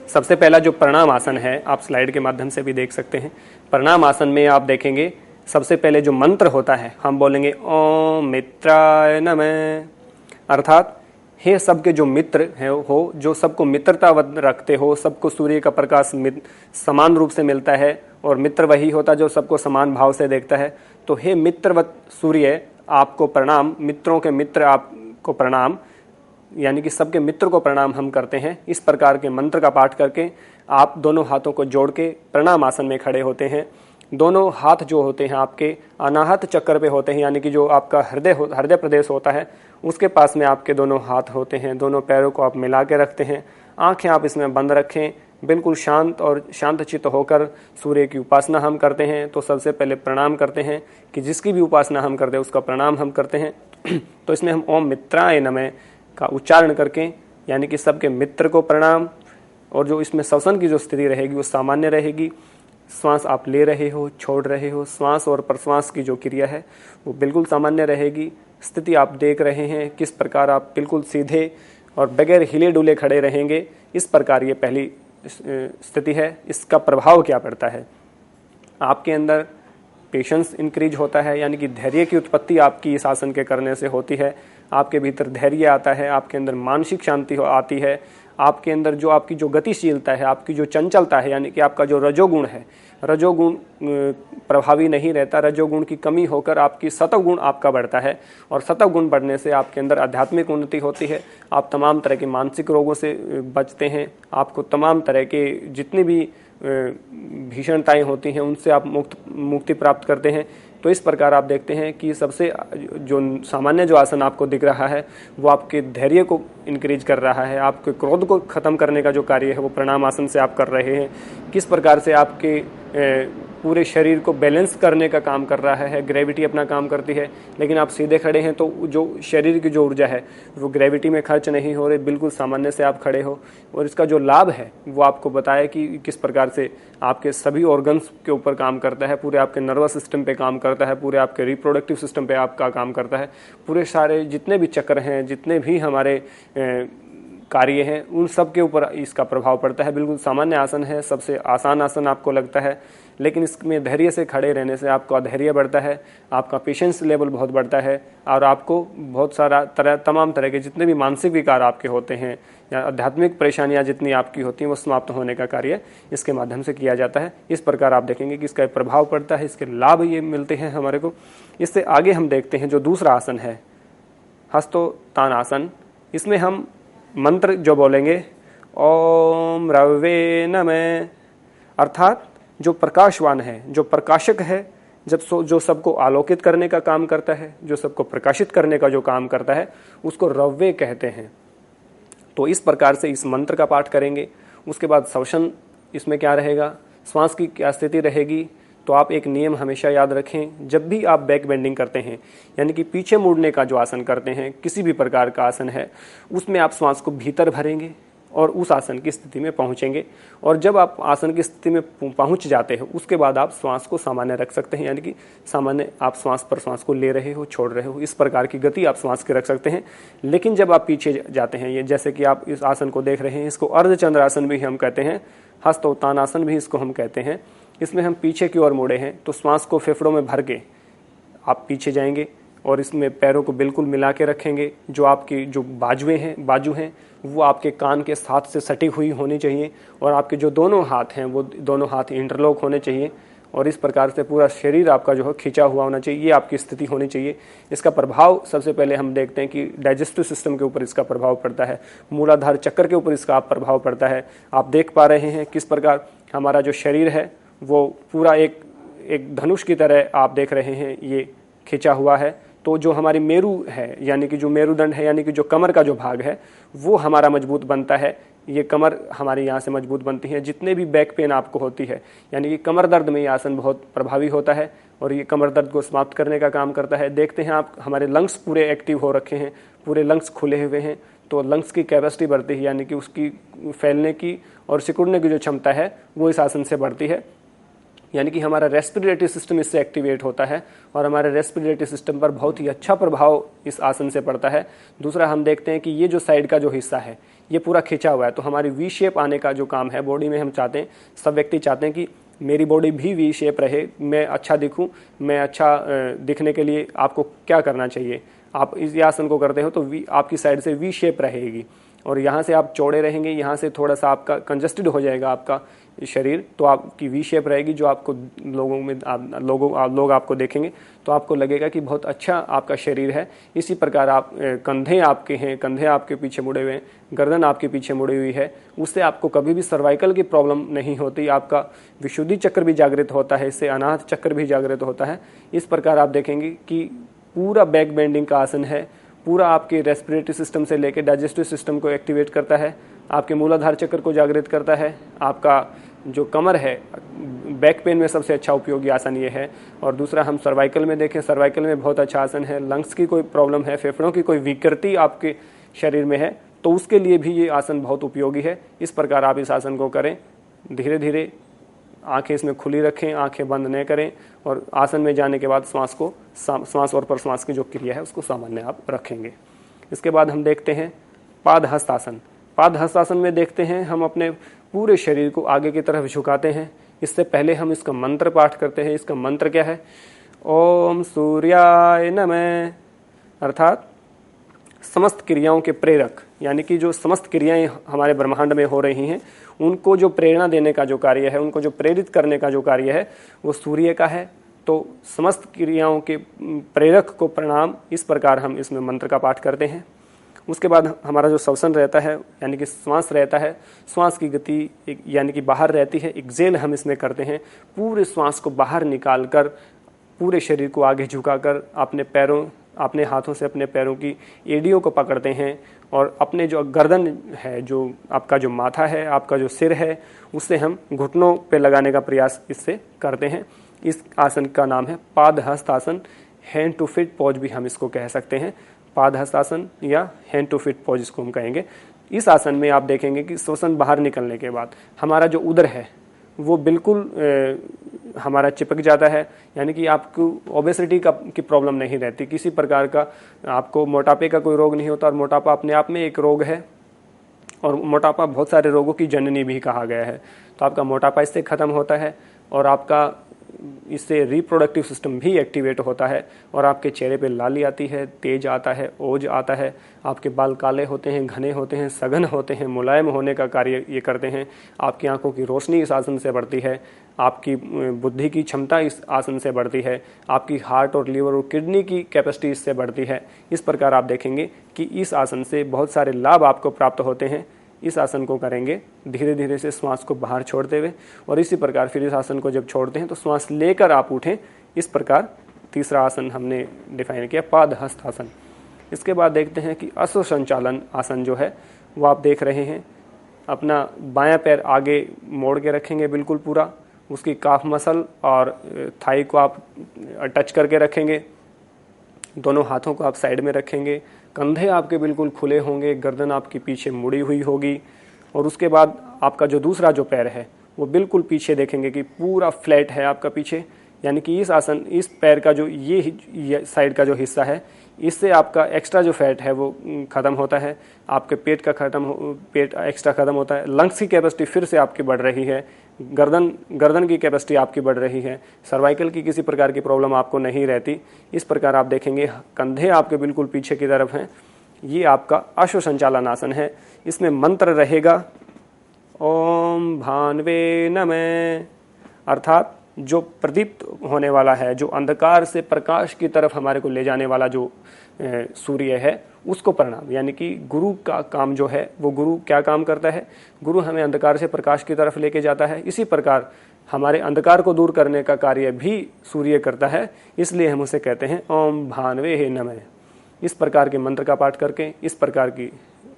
सबसे पहला जो प्राणायाम आसन है, आप स्लाइड के माध्यम से भी देख सकते हैं। प्राणायाम आसन में आप देखेंगे सबसे पहले जो मंत्र होता है, हम बोलेंगे ओम मित्राय नमः, अर्थात हे सबके जो मित्र है हो, जो सबको मित्रतावत रखते हो, सबको सूर्य का प्रकाश समान रूप से मिलता है और मित्र वही होता है जो सबको समान भाव से देखता है। तो हे मित्रवत सूर्य आपको प्रणाम, मित्रों के मित्र आपको प्रणाम। यानी कि सबके मित्र को प्रणाम हम करते हैं। इस प्रकार के मंत्र का पाठ करके आप दोनों हाथों को जोड़ के प्रणाम आसन में खड़े होते हैं। दोनों हाथ जो होते हैं आपके अनाहत चक्र पे होते हैं, यानी कि जो आपका हृदय प्रदेश होता है उसके पास में आपके दोनों हाथ होते हैं। दोनों पैरों को आप मिला के रखते हैं। आंखें आप इसमें बंद रखें। बिल्कुल शांत और शांतचित्त होकर सूर्य की उपासना हम करते हैं। तो सबसे पहले प्रणाम करते हैं कि जिसकी भी उपासना हम करते हैं उसका प्रणाम हम करते हैं। तो इसमें हम ओम मित्राय नमः का उच्चारण करके, यानी कि सबके मित्र को प्रणाम, और जो इसमें श्वसन की जो स्थिति रहेगी वो सामान्य रहेगी। श्वास आप ले रहे हो, छोड़ रहे हो, श्वास और प्रश्वास की जो क्रिया है वो बिल्कुल सामान्य रहेगी। स्थिति आप देख रहे हैं किस प्रकार आप बिल्कुल सीधे और बगैर हिले डुले खड़े रहेंगे। इस प्रकार ये पहली स्थिति है। इसका प्रभाव क्या पड़ता है? आपके अंदर पेशेंस इंक्रीज होता है, यानी कि धैर्य की उत्पत्ति आपकी इस आसन के करने से होती है। आपके भीतर धैर्य आता है, आपके अंदर मानसिक शांति आती है, आपके अंदर जो आपकी जो गतिशीलता है, आपकी जो चंचलता है, यानी कि आपका जो रजोगुण है, रजोगुण प्रभावी नहीं रहता। रजोगुण की कमी होकर आपकी सत्वगुण आपका बढ़ता है, और सत्वगुण बढ़ने से आपके अंदर आध्यात्मिक उन्नति होती है। आप तमाम तरह के मानसिक रोगों से बचते हैं। आपको तमाम तरह के जितनी भी भीषणताएं होती हैं उनसे आप मुक्ति प्राप्त करते हैं। तो इस प्रकार आप देखते हैं कि सबसे जो सामान्य जो आसन आपको दिख रहा है वो आपके धैर्य को इंक्रीज कर रहा है। आपके क्रोध को खत्म करने का जो कार्य है वो प्रणाम आसन से आप कर रहे हैं। किस प्रकार से आपके पूरे शरीर को बैलेंस करने का काम कर रहा है। ग्रेविटी अपना काम करती है, लेकिन आप सीधे खड़े हैं तो जो शरीर की जो ऊर्जा है वो ग्रेविटी में खर्च नहीं हो रही, बिल्कुल सामान्य से आप खड़े हो। और इसका जो लाभ है वो आपको बताया कि किस प्रकार से आपके सभी ऑर्गन्स के ऊपर काम करता है, पूरे आपके नर्वस सिस्टम पे काम करता है, पूरे आपके रिप्रोडक्टिव सिस्टम पे आपका काम करता है। पूरे सारे जितने भी चक्र हैं, जितने भी हमारे कार्य हैं, उन सब के ऊपर इसका प्रभाव पड़ता है। बिल्कुल सामान्य आसन है, सबसे आसान आसन आपको लगता है, लेकिन इसमें धैर्य से खड़े रहने से आपका धैर्य बढ़ता है, आपका पेशेंस लेवल बहुत बढ़ता है, और आपको बहुत सारा तमाम तरह के जितने भी मानसिक विकार आपके होते हैं या आध्यात्मिक परेशानियां जितनी आपकी होती हैं वो समाप्त होने का कार्य इसके माध्यम से किया जाता है। इस प्रकार आप देखेंगे कि इसका प्रभाव पड़ता है, इसके लाभ ये मिलते हैं हमारे को। इससे आगे हम देखते हैं जो दूसरा आसन है, हस्तोत्थान आसन। इसमें हम मंत्र जो बोलेंगे, ओम रवे नमः, अर्थात जो प्रकाशवान है, जो प्रकाशक है, जो सबको आलोकित करने का काम करता है, जो सबको प्रकाशित करने का जो काम करता है, उसको रव्य कहते हैं। तो इस प्रकार से इस मंत्र का पाठ करेंगे। उसके बाद श्वसन इसमें क्या रहेगा, श्वास की क्या स्थिति रहेगी। तो आप एक नियम हमेशा याद रखें, जब भी आप बैक बेंडिंग करते हैं, यानी कि पीछे मुड़ने का जो आसन करते हैं, किसी भी प्रकार का आसन है, उसमें आप श्वास को भीतर भरेंगे और उस आसन की स्थिति में पहुंचेंगे। और जब आप आसन की स्थिति में पहुंच जाते हो उसके बाद आप श्वास को सामान्य रख सकते हैं, यानी कि सामान्य आप श्वास पर श्वास को ले रहे हो, छोड़ रहे हो, इस प्रकार की गति आप श्वास की रख सकते हैं। लेकिन जब आप पीछे जाते हैं, ये जैसे कि आप इस आसन को देख रहे हैं, इसको अर्धचंद्र आसन भी हम कहते हैं, हस्तोत्थान आसन भी इसको हम कहते हैं। इसमें हम पीछे की ओर मुड़े हैं, तो श्वास को फेफड़ों में भर के आप पीछे जाएंगे और इसमें पैरों को बिल्कुल मिला के रखेंगे। जो आपकी जो बाजू हैं वो आपके कान के साथ से सटी हुई होनी चाहिए, और आपके जो दोनों हाथ हैं वो दोनों हाथ इंटरलॉक होने चाहिए, और इस प्रकार से पूरा शरीर आपका जो है खिंचा हुआ होना चाहिए। ये आपकी स्थिति होनी चाहिए। इसका प्रभाव सबसे पहले हम देखते हैं कि डाइजेस्टिव सिस्टम के ऊपर इसका प्रभाव पड़ता है, मूलाधार चक्र के ऊपर इसका प्रभाव पड़ता है। आप देख पा रहे हैं किस प्रकार हमारा जो शरीर है वो पूरा एक धनुष की तरह आप देख रहे हैं, ये खिंचा हुआ है। तो जो हमारी मेरु है, यानी कि जो मेरुदंड है, यानी कि जो कमर का जो भाग है वो हमारा मजबूत बनता है। ये कमर हमारी यहाँ से मजबूत बनती है। जितने भी बैक पेन आपको होती है, यानी कि कमर दर्द में ये आसन बहुत प्रभावी होता है और ये कमर दर्द को समाप्त करने का काम करता है। देखते हैं आप, हमारे लंग्स पूरे एक्टिव हो रखे हैं, पूरे लंग्स खुले हुए हैं, तो लंग्स की कैपेसिटी बढ़ती है, यानी कि उसकी फैलने की और सिकुड़ने की जो क्षमता है वो इस आसन से बढ़ती है। यानी कि हमारा रेस्पिरेटरी सिस्टम इससे एक्टिवेट होता है और हमारे रेस्पिरेटरी सिस्टम पर बहुत ही अच्छा प्रभाव इस आसन से पड़ता है। दूसरा हम देखते हैं कि ये जो साइड का जो हिस्सा है ये पूरा खिंचा हुआ है, तो हमारी वी शेप आने का जो काम है बॉडी में हम चाहते हैं, सब व्यक्ति चाहते हैं कि मेरी बॉडी भी वी शेप रहे, मैं अच्छा दिखूं। मैं अच्छा दिखने के लिए आपको क्या करना चाहिए, आप इस आसन को करते हो तो आपकी साइड से वी शेप रहेगी। और यहाँ से आप चौड़े रहेंगे, यहाँ से थोड़ा सा आपका कंजस्टेड हो जाएगा आपका शरीर, तो आपकी वी शेप रहेगी, जो आपको लोग आपको देखेंगे तो आपको लगेगा कि बहुत अच्छा आपका शरीर है। इसी प्रकार आप कंधे आपके हैं, कंधे आपके पीछे मुड़े हुए हैं, गर्दन आपके पीछे मुड़ी हुई है, उससे आपको कभी भी सर्वाइकल की प्रॉब्लम नहीं होती। आपका विशुद्धि चक्र भी जागृत होता है, इससे अनाहत चक्र भी जागृत होता है। इस प्रकार आप देखेंगे कि पूरा बैक बेंडिंग का आसन है, पूरा आपके रेस्पिरेटरी सिस्टम से लेकर डाइजेस्टिव सिस्टम को एक्टिवेट करता है, आपके मूलाधार चक्र को जागृत करता है। आपका जो कमर है, बैक पेन में सबसे अच्छा उपयोगी आसन ये है। और दूसरा हम सर्वाइकल में देखें, सर्वाइकल में बहुत अच्छा आसन है। लंग्स की कोई प्रॉब्लम है, फेफड़ों की कोई विकृति आपके शरीर में है, तो उसके लिए भी ये आसन बहुत उपयोगी है। इस प्रकार आप इस आसन को करें। धीरे धीरे आंखें इसमें खुली रखें, आंखें बंद न करें, और आसन में जाने के बाद श्वास और प्रश्वास की जो क्रिया है उसको सामान्य आप रखेंगे। इसके बाद हम देखते हैं पाद हस्त आसन। पाद हस्त आसन में देखते हैं हम अपने पूरे शरीर को आगे की तरफ झुकाते हैं। इससे पहले हम इसका मंत्र पाठ करते हैं। इसका मंत्र क्या है? ओम सूर्याय नमः, अर्थात समस्त क्रियाओं के प्रेरक, यानी कि जो समस्त क्रियाएं हमारे ब्रह्मांड में हो रही हैं उनको जो प्रेरणा देने का जो कार्य है, उनको जो प्रेरित करने का जो कार्य है वो सूर्य का है। तो समस्त क्रियाओं के प्रेरक को प्रणाम, इस प्रकार हम इसमें मंत्र का पाठ करते हैं। उसके बाद हमारा जो श्वसन रहता है, यानी कि श्वास रहता है, श्वास की गति यानी कि बाहर रहती है, एक्सेल हम इसमें करते हैं। पूरे श्वास को बाहर निकाल कर पूरे शरीर को आगे झुकाकर अपने हाथों से अपने पैरों की एड़ियों को पकड़ते हैं, और अपने जो गर्दन है, जो आपका जो माथा है, आपका जो सिर है, उससे हम घुटनों पे लगाने का प्रयास इससे करते हैं। इस आसन का नाम है पाद हस्त आसन। हैंड टू फीट पॉज भी हम इसको कह सकते हैं। पाद हस्त आसन या हैंड टू फीट पॉज इसको हम कहेंगे। इस आसन में आप देखेंगे कि श्वसन बाहर निकलने के बाद हमारा जो उदर है वो बिल्कुल हमारा चिपक जाता है, यानी कि आपको ओबेसिटी की प्रॉब्लम नहीं रहती, किसी प्रकार का आपको मोटापे का कोई रोग नहीं होता। और मोटापा अपने आप में एक रोग है, और मोटापा बहुत सारे रोगों की जननी भी कहा गया है। तो आपका मोटापा इससे खत्म होता है, और आपका इससे रिप्रोडक्टिव सिस्टम भी एक्टिवेट होता है, और आपके चेहरे पे लाली आती है, तेज आता है, ओज आता है, आपके बाल काले होते हैं, घने होते हैं, सघन होते हैं, मुलायम होने का कार्य ये करते हैं। आपकी आंखों की रोशनी इस आसन से बढ़ती है, आपकी बुद्धि की क्षमता इस आसन से बढ़ती है, आपकी हार्ट और लीवर और किडनी की कैपेसिटी इससे बढ़ती है। इस प्रकार आप देखेंगे कि इस आसन से बहुत सारे लाभ आपको प्राप्त होते हैं। इस आसन को करेंगे धीरे धीरे से श्वास को बाहर छोड़ते हुए, और इसी प्रकार फिर इस आसन को जब छोड़ते हैं तो श्वास लेकर आप उठें। इस प्रकार तीसरा आसन हमने डिफाइन किया, पाद हस्त आसन। इसके बाद देखते हैं कि अश्व संचालन आसन जो है वो आप देख रहे हैं। अपना बायां पैर आगे मोड़ के रखेंगे बिल्कुल पूरा, उसकी काफ मसल और थाई को आप टच करके रखेंगे। दोनों हाथों को आप साइड में रखेंगे, कंधे आपके बिल्कुल खुले होंगे, गर्दन आपकी पीछे मुड़ी हुई होगी, और उसके बाद आपका जो दूसरा जो पैर है वो बिल्कुल पीछे देखेंगे कि पूरा फ्लैट है आपका पीछे, यानी कि इस पैर का जो ये साइड का जो हिस्सा है, इससे आपका एक्स्ट्रा जो फैट है वो ख़त्म होता है, आपके पेट एक्स्ट्रा ख़त्म होता है, लंग्स की कैपेसिटी फिर से आपकी बढ़ रही है, गर्दन की कैपेसिटी आपकी बढ़ रही है, सर्वाइकल की किसी प्रकार की प्रॉब्लम आपको नहीं रहती। इस प्रकार आप देखेंगे कंधे आपके बिल्कुल पीछे की तरफ हैं। ये आपका अश्व संचालन आसन है। इसमें मंत्र रहेगा ओम भानवे नमः, अर्थात जो प्रदीप्त होने वाला है, जो अंधकार से प्रकाश की तरफ हमारे को ले जाने वाला जो सूर्य है उसको प्रणाम। यानी कि गुरु का काम जो है वो, गुरु क्या काम करता है? गुरु हमें अंधकार से प्रकाश की तरफ लेके जाता है। इसी प्रकार हमारे अंधकार को दूर करने का कार्य भी सूर्य करता है, इसलिए हम उसे कहते हैं ओम भानवे नमः। इस प्रकार के मंत्र का पाठ करके इस प्रकार की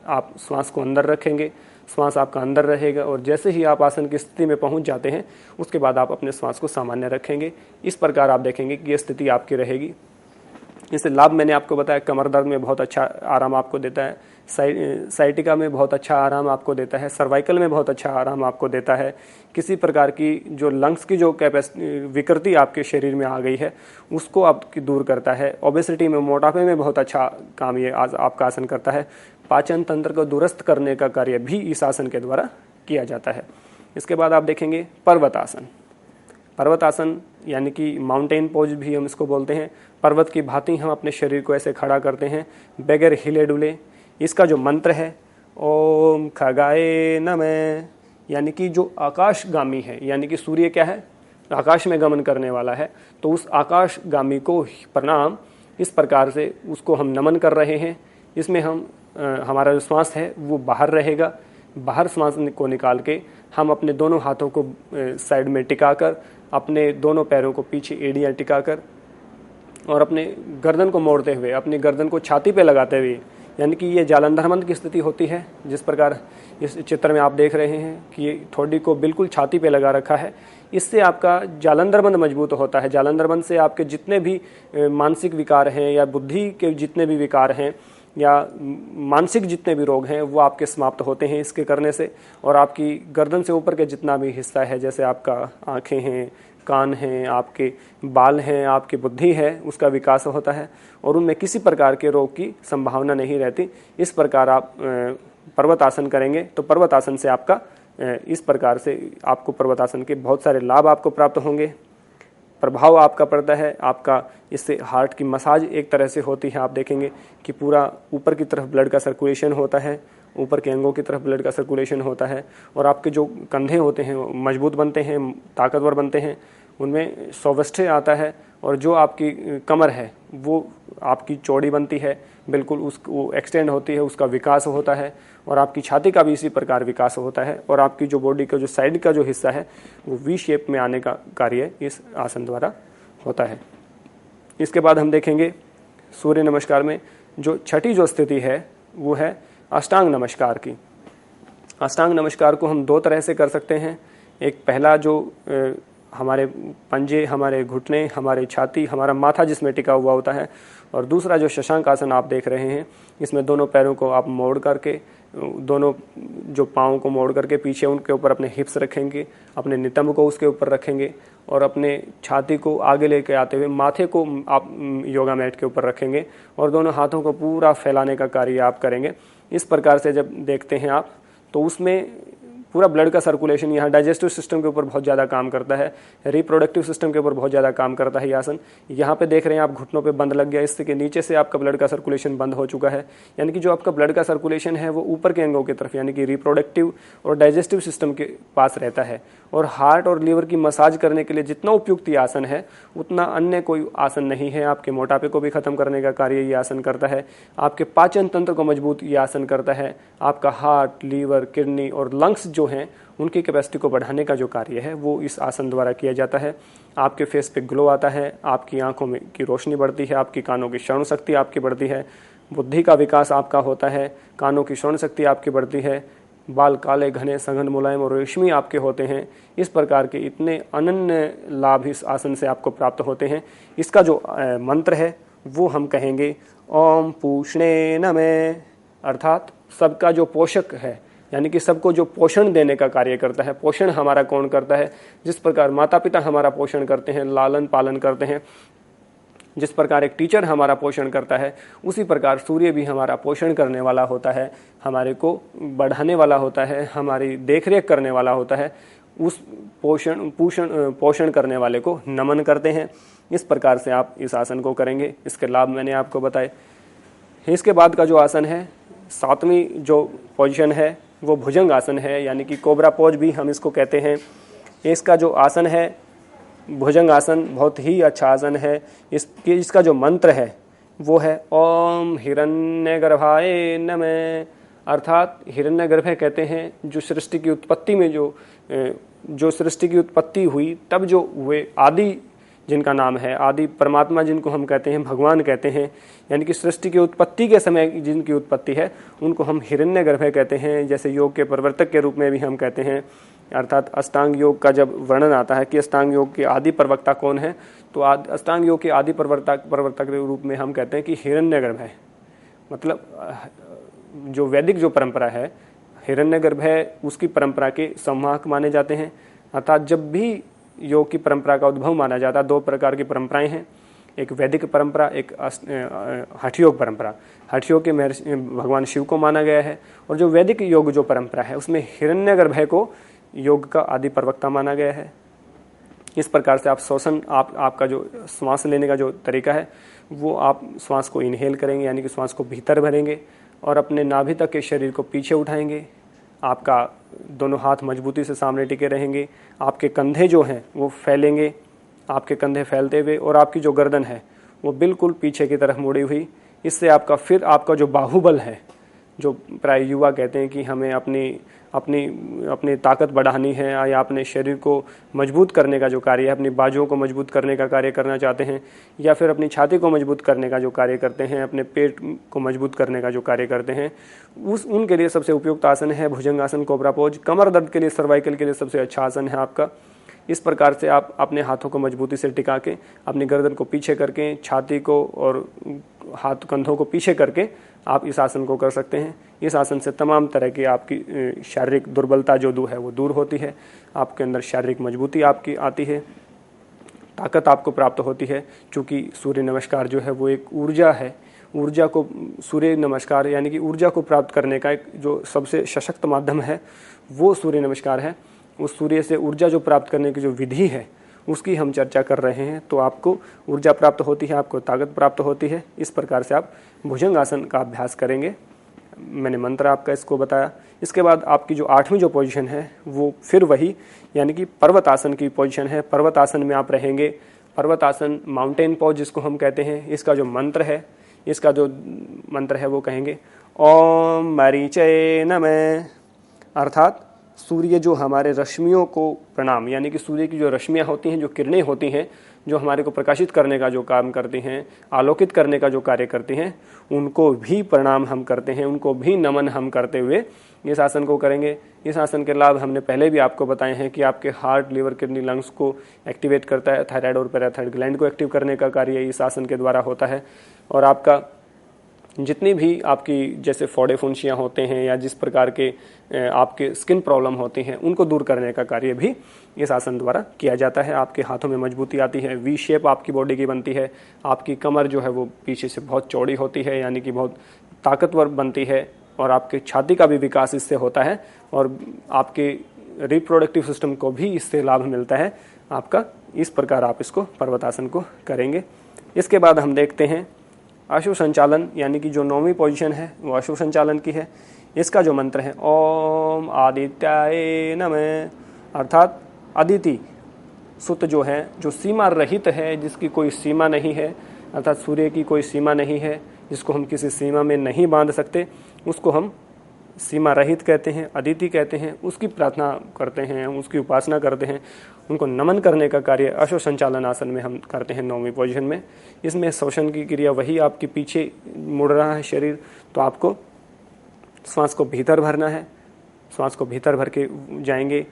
आप श्वास को अंदर रखेंगे, श्वास आपका अंदर रहेगा, और जैसे ही आप आसन की स्थिति में पहुंच जाते हैं उसके बाद आप अपने श्वास को सामान्य रखेंगे। इस प्रकार आप देखेंगे कि ये स्थिति आपकी रहेगी। इससे लाभ मैंने आपको बताया, कमर दर्द में बहुत अच्छा आराम आपको देता है, साइटिका में बहुत अच्छा आराम आपको देता है, सर्वाइकल में बहुत अच्छा आराम आपको देता है। किसी प्रकार की जो लंग्स की जो विकृति आपके शरीर में आ गई है उसको आपकी दूर करता है। ओबेसिटी में, मोटापे में बहुत अच्छा काम ये आपका आसन करता है। पाचन तंत्र को दुरुस्त करने का कार्य भी इस आसन के द्वारा किया जाता है। इसके बाद आप देखेंगे पर्वत आसन। पर्वत आसन यानी कि माउंटेन पोज भी हम इसको बोलते हैं। पर्वत की भांति हम अपने शरीर को ऐसे खड़ा करते हैं बगैर हिले डुले। इसका जो मंत्र है ओम खगाए नमः, यानी कि जो आकाशगामी है, यानी कि सूर्य क्या है, आकाश में गमन करने वाला है, तो उस आकाशगामी को प्रणाम, इस प्रकार से उसको हम नमन कर रहे हैं। इसमें हम हमारा जो श्वास है वो बाहर रहेगा, बाहर श्वास को निकाल के हम अपने दोनों हाथों को साइड में टिकाकर, अपने दोनों पैरों को पीछे एड़ियाँ टिकाकर और अपने गर्दन को मोड़ते हुए, अपनी गर्दन को छाती पे लगाते हुए, यानी कि ये जालंधरबंद की स्थिति होती है। जिस प्रकार इस चित्र में आप देख रहे हैं कि ये ठोडी को बिल्कुल छाती पे लगा रखा है, इससे आपका जालंधरबंद मजबूत होता है। जालंधरबंद से आपके जितने भी मानसिक विकार हैं या बुद्धि के जितने भी विकार हैं या मानसिक जितने भी रोग हैं वो आपके समाप्त होते हैं इसके करने से। और आपकी गर्दन से ऊपर के जितना भी हिस्सा है, जैसे आपका आँखें हैं, कान हैं, आपके बाल हैं, आपकी बुद्धि है, उसका विकास होता है और उनमें किसी प्रकार के रोग की संभावना नहीं रहती। इस प्रकार आप पर्वत आसन करेंगे तो पर्वत आसन से आपका इस प्रकार से आपको पर्वत आसन के बहुत सारे लाभ आपको प्राप्त होंगे। प्रभाव आपका पड़ता है, आपका इससे हार्ट की मसाज एक तरह से होती है। आप देखेंगे कि पूरा ऊपर की तरफ ब्लड का सर्कुलेशन होता है, ऊपर के अंगों की तरफ ब्लड का सर्कुलेशन होता है और आपके जो कंधे होते हैं मजबूत बनते हैं, ताकतवर बनते हैं, उनमें सौवष्ठ्य आता है और जो आपकी कमर है वो आपकी चौड़ी बनती है, बिल्कुल उसको एक्सटेंड होती है, उसका विकास होता है और आपकी छाती का भी इसी प्रकार विकास होता है और आपकी जो बॉडी का जो साइड का जो हिस्सा है वो वी शेप में आने का कार्य इस आसन द्वारा होता है। इसके बाद हम देखेंगे सूर्य नमस्कार में जो छठी जो स्थिति है वो है अष्टांग नमस्कार की। अष्टांग नमस्कार को हम दो तरह से कर सकते हैं। एक पहला जो हमारे पंजे, हमारे घुटने, हमारे छाती, हमारा माथा जिसमें टिका हुआ होता है, और दूसरा जो शशांक आसन आप देख रहे हैं, इसमें दोनों पैरों को आप मोड़ करके, दोनों जो पाँव को मोड़ करके पीछे उनके ऊपर अपने हिप्स रखेंगे, अपने नितंब को उसके ऊपर रखेंगे और अपने छाती को आगे लेके आते हुए माथे को आप योगा मैट के ऊपर रखेंगे और दोनों हाथों को पूरा फैलाने का कार्य आप करेंगे। इस प्रकार से जब देखते हैं आप तो उसमें पूरा ब्लड का सर्कुलेशन, यहाँ डाइजेस्टिव सिस्टम के ऊपर बहुत ज़्यादा काम करता है, रिप्रोडक्टिव सिस्टम के ऊपर बहुत ज़्यादा काम करता है ये आसन। यहाँ पे देख रहे हैं आप घुटनों पे बंद लग गया, इससे कि नीचे से आपका ब्लड का सर्कुलेशन बंद हो चुका है, यानी कि जो आपका ब्लड का सर्कुलेशन है वो ऊपर के अंगों की तरफ यानी कि रिप्रोडक्टिव और डाइजेस्टिव सिस्टम के पास रहता है। और हार्ट और लीवर की मसाज करने के लिए जितना उपयुक्त ये आसन है उतना अन्य कोई आसन नहीं है। आपके मोटापे को भी खत्म करने का कार्य ये आसन करता है, आपके पाचन तंत्र को मजबूत ये आसन करता है, आपका हार्ट, लीवर, किडनी और लंग्स जो हैं उनकी कैपेसिटी को बढ़ाने का जो कार्य है वो इस आसन द्वारा किया जाता है। आपके फेस पे ग्लो आता है, आपकी आंखों में की रोशनी बढ़ती है, आपकी कानों की श्रवण शक्ति आपकी बढ़ती है, बुद्धि का विकास आपका होता है, कानों की श्रवण शक्ति आपकी बढ़ती है, बाल काले, घने, सघन, मुलायम और रेशमी आपके होते हैं। इस प्रकार के इतने अनन्य लाभ इस आसन से आपको प्राप्त होते हैं। इसका जो मंत्र है वो हम कहेंगे ओम पूष्णे नमः, अर्थात सबका जो पोषक है, यानी कि सबको जो पोषण देने का कार्य करता है। पोषण हमारा कौन करता है? जिस प्रकार माता पिता हमारा पोषण करते हैं, लालन पालन करते हैं, जिस प्रकार एक टीचर हमारा पोषण करता है, उसी प्रकार सूर्य भी हमारा पोषण करने वाला होता है, हमारे को बढ़ाने वाला होता है, हमारी देखरेख करने वाला होता है। उस पोषण करने वाले को नमन करते हैं। इस प्रकार से आप इस आसन को करेंगे। इसके लाभ मैंने आपको बताए। इसके बाद का जो आसन है, सातवीं जो पोजीशन है वो भुजंग आसन है, यानी कि कोबरा पोज भी हम इसको कहते हैं। इसका जो आसन है भुजंग आसन बहुत ही अच्छा आसन है। इसका जो मंत्र है वो है ओम हिरण्यगर्भाय नमः, अर्थात हिरण्यगर्भ कहते हैं जो सृष्टि की उत्पत्ति में जो सृष्टि की उत्पत्ति हुई तब जो हुए आदि, जिनका नाम है आदि परमात्मा, जिनको हम कहते हैं भगवान कहते हैं, यानी कि सृष्टि की उत्पत्ति के समय जिनकी उत्पत्ति है उनको हम हिरण्यगर्भ कहते हैं। जैसे योग के प्रवर्तक के रूप में भी हम कहते हैं, अर्थात अष्टांग योग का जब वर्णन आता है कि अष्टांग योग के आदि प्रवक्ता कौन है, तो अष्टांग योग के आदि प्रवर्तक के रूप में हम कहते हैं कि हिरण्यगर्भ है। मतलब जो वैदिक जो परंपरा है हिरण्यगर्भ है, उसकी परंपरा के संवाहक माने जाते हैं। अर्थात जब भी योग की परंपरा का उद्भव माना जाता है, दो प्रकार की परंपराएं हैं, एक वैदिक परंपरा, एक हठयोग परंपरा। हठयोग के भगवान शिव को माना गया है और जो वैदिक योग जो परंपरा है उसमें हिरण्यगर्भ को योग का आदि प्रवक्ता माना गया है। इस प्रकार से आप श्वसन, आपका जो श्वास लेने का जो तरीका है वो आप श्वास को इनहेल करेंगे, यानी कि श्वास को भीतर भरेंगे, और अपने नाभि तक के शरीर को पीछे उठाएंगे। आपका दोनों हाथ मजबूती से सामने टिके रहेंगे। आपके कंधे जो हैं वो फैलेंगे, आपके कंधे फैलते हुए, और आपकी जो गर्दन है वो बिल्कुल पीछे की तरफ मुड़ी हुई। इससे आपका जो बाहुबल है, जो प्राय युवा कहते हैं कि हमें अपनी ताकत बढ़ानी है या अपने शरीर को मजबूत करने का जो कार्य है, अपनी बाजुओं को मजबूत करने का कार्य करना चाहते हैं, या फिर अपनी छाती को मजबूत करने का जो कार्य करते हैं, अपने पेट को मजबूत करने का जो कार्य करते हैं, उनके लिए सबसे उपयुक्त आसन है भुजंगासन, कोबरा पोज। कमर दर्द के लिए, सर्वाइकल के लिए सबसे अच्छा आसन है आपका। इस प्रकार से आप अपने हाथों को मजबूती से टिका के, अपनी गर्दन को पीछे करके, छाती को और हाथ कंधों को पीछे करके आप इस आसन को कर सकते हैं। इस आसन से तमाम तरह की आपकी शारीरिक दुर्बलता जो है वो दूर होती है, आपके अंदर शारीरिक मजबूती आपकी आती है, ताकत आपको प्राप्त होती है। चूँकि सूर्य नमस्कार जो है वो एक ऊर्जा है, ऊर्जा को, सूर्य नमस्कार यानी कि ऊर्जा को प्राप्त करने का एक जो सबसे सशक्त माध्यम है वो सूर्य नमस्कार है। उस सूर्य से ऊर्जा जो प्राप्त करने की जो विधि है उसकी हम चर्चा कर रहे हैं। तो आपको ऊर्जा प्राप्त होती है, आपको ताकत प्राप्त होती है। इस प्रकार से आप भुजंगासन का अभ्यास करेंगे। मैंने मंत्र आपका इसको बताया। इसके बाद आपकी जो 8वीं जो पोजीशन है वो फिर वही, यानी कि पर्वत आसन की पोजीशन है। पर्वत आसन में आप रहेंगे। पर्वत आसन, माउंटेन पोज जिसको हम कहते हैं, इसका जो मंत्र है वो कहेंगे ओम मरीचय नमः, अर्थात सूर्य जो हमारे रश्मियों को प्रणाम, यानी कि सूर्य की जो रश्मियाँ होती हैं, जो किरणें होती हैं, जो हमारे को प्रकाशित करने का जो काम करती हैं, आलोकित करने का जो कार्य करती हैं, उनको भी प्रणाम हम करते हैं, उनको भी नमन हम करते हुए इस आसन को करेंगे। इस आसन के लाभ हमने पहले भी आपको बताए हैं कि आपके हार्ट, लिवर, किडनी, लंग्स को एक्टिवेट करता है। थायराइड और पैराथायराइड ग्लैंड को एक्टिव करने का कार्य इस आसन के द्वारा होता है। और आपका जितनी भी आपकी जैसे फोड़े फुंसियाँ होते हैं या जिस प्रकार के आपके स्किन प्रॉब्लम होती हैं उनको दूर करने का कार्य भी इस आसन द्वारा किया जाता है। आपके हाथों में मजबूती आती है, वी शेप आपकी बॉडी की बनती है, आपकी कमर जो है वो पीछे से बहुत चौड़ी होती है, यानी कि बहुत ताकतवर बनती है, और आपके छाती का भी विकास इससे होता है, और आपके रिप्रोडक्टिव सिस्टम को भी इससे लाभ मिलता है आपका। इस प्रकार आप इसको पर्वतासन को करेंगे। इसके बाद हम देखते हैं अश्व संचालन, यानी कि जो 9वीं पोजीशन है वो अश्व संचालन की है। इसका जो मंत्र है ओम आदित्याय नमः, अर्थात अदिति सुत जो है, जो सीमा रहित है, जिसकी कोई सीमा नहीं है, अर्थात सूर्य की कोई सीमा नहीं है, जिसको हम किसी सीमा में नहीं बांध सकते, उसको हम सीमा रहित कहते हैं, अदिति कहते हैं। उसकी प्रार्थना करते हैं, उसकी उपासना करते हैं, उनको नमन करने का कार्य अश्व संचालन आसन में हम करते हैं 9वीं पोजीशन में। इसमें श्वसन की क्रिया वही, आपके पीछे मुड़ रहा है शरीर, तो आपको श्वास को भीतर भरना है। श्वास को भीतर भर के जाएंगे।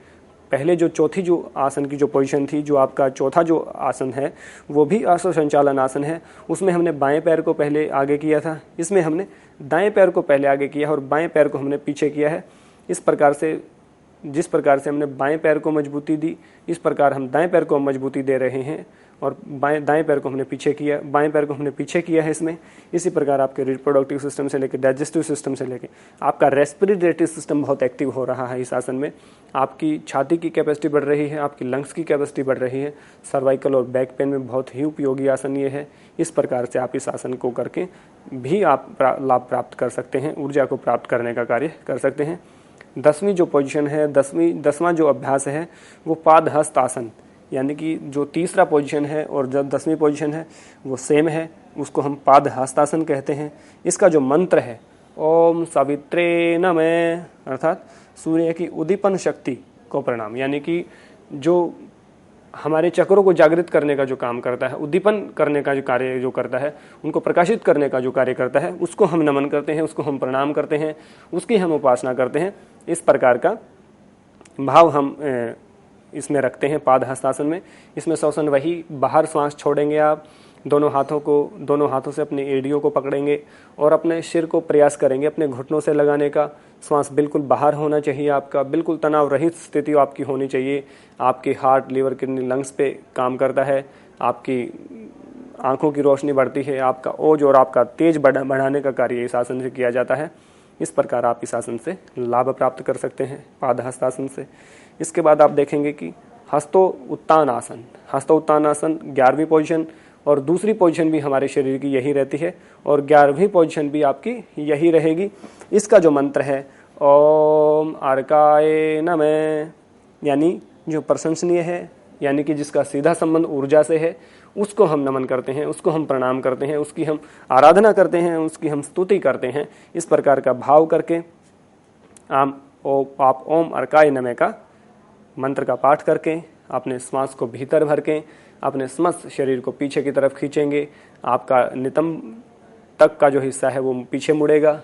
पहले जो चौथी जो आसन की जो पोजीशन थी, जो आपका चौथा जो आसन है वो भी अश्व संचालन आसन है। उसमें हमने बाएं पैर को पहले आगे किया था, इसमें हमने दाएं पैर को पहले आगे किया और बाएं पैर को हमने पीछे किया है। इस प्रकार से, जिस प्रकार से हमने बाएं पैर को मजबूती दी, इस प्रकार हम दाएं पैर को मजबूती दे रहे हैं, और दाएं पैर को हमने पीछे किया, बाएं पैर को हमने पीछे किया है इसमें। इसी प्रकार आपके रिप्रोडक्टिव सिस्टम से लेकर डाइजेस्टिव सिस्टम से लेकर आपका रेस्पिरेटरी सिस्टम बहुत एक्टिव हो रहा है इस आसन में। आपकी छाती की कैपेसिटी बढ़ रही है, आपकी लंग्स की कैपेसिटी बढ़ रही है। सर्वाइकल और बैक पेन में बहुत ही उपयोगी आसन ये है। इस प्रकार से आप इस आसन को करके भी आप लाभ प्राप्त कर सकते हैं, ऊर्जा को प्राप्त करने का कार्य कर सकते हैं। 10वीं जो पोजीशन है, 10वां जो अभ्यास है वो पादहस्त आसन, यानी कि जो तीसरा पोजीशन है और जब 10वीं पोजीशन है वो सेम है, उसको हम पादहस्तासन कहते हैं। इसका जो मंत्र है ओम सावित्रे नमः, अर्थात सूर्य की उद्दीपन शक्ति को प्रणाम, यानी कि जो हमारे चक्रों को जागृत करने का जो काम करता है, उद्दीपन करने का जो कार्य जो करता है, उनको प्रकाशित करने का जो कार्य करता है, उसको हम नमन करते हैं, उसको हम प्रणाम करते हैं, उसकी हम उपासना करते हैं। इस प्रकार का भाव हम इसमें रखते हैं पादहस्तासन में। इसमें श्वसन वही, बाहर श्वास छोड़ेंगे आप, दोनों हाथों से अपनी एड़ियों को पकड़ेंगे और अपने सिर को प्रयास करेंगे अपने घुटनों से लगाने का। श्वास बिल्कुल बाहर होना चाहिए आपका, बिल्कुल तनाव रहित स्थिति आपकी होनी चाहिए। आपके हार्ट, लिवर, किडनी, लंग्स पे काम करता है, आपकी आंखों की रोशनी बढ़ती है, आपका ओज और आपका तेज बढ़ाने का कार्य इस आसन से किया जाता है। इस प्रकार आप इस आसन से लाभ प्राप्त कर सकते हैं पादहस्तासन से। इसके बाद आप देखेंगे कि हस्तो उत्तान आसन। हस्तो उत्तान आसन 11वीं पोजीशन, और दूसरी पोजीशन भी हमारे शरीर की यही रहती है और 11वीं पोजीशन भी आपकी यही रहेगी। इसका जो मंत्र है ओम अर्काय नमः, यानी जो प्रशंसनीय है, यानी कि जिसका सीधा संबंध ऊर्जा से है, उसको हम नमन करते हैं, उसको हम प्रणाम करते हैं, उसकी हम आराधना करते हैं, उसकी हम स्तुति करते हैं। इस प्रकार का भाव करके आप ओम अर्काय नमः का मंत्र का पाठ करके अपने श्वास को भीतर भर के अपने समस्त शरीर को पीछे की तरफ खींचेंगे। आपका नितंब तक का जो हिस्सा है वो पीछे मुड़ेगा,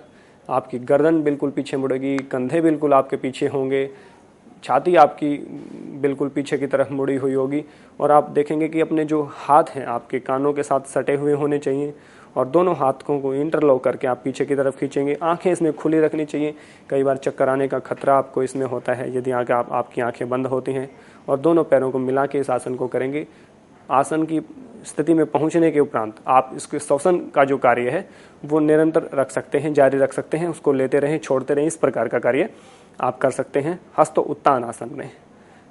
आपकी गर्दन बिल्कुल पीछे मुड़ेगी, कंधे बिल्कुल आपके पीछे होंगे, छाती आपकी बिल्कुल पीछे की तरफ मुड़ी हुई होगी और आप देखेंगे कि अपने जो हाथ हैं आपके कानों के साथ सटे हुए होने चाहिए और दोनों हाथों को इंटरलॉक करके आप पीछे की तरफ खींचेंगे। आंखें इसमें खुली रखनी चाहिए, कई बार चक्कर आने का खतरा आपको इसमें होता है यदि आपकी आंखें बंद होती हैं। और दोनों पैरों को मिला के इस आसन को करेंगे। आसन की स्थिति में पहुंचने के उपरांत आप इसके श्वसन का जो कार्य है वो निरंतर रख सकते हैं, जारी रख सकते हैं, उसको लेते रहें, छोड़ते रहें। इस प्रकार का कार्य आप कर सकते हैं हस्त उत्तान आसन में।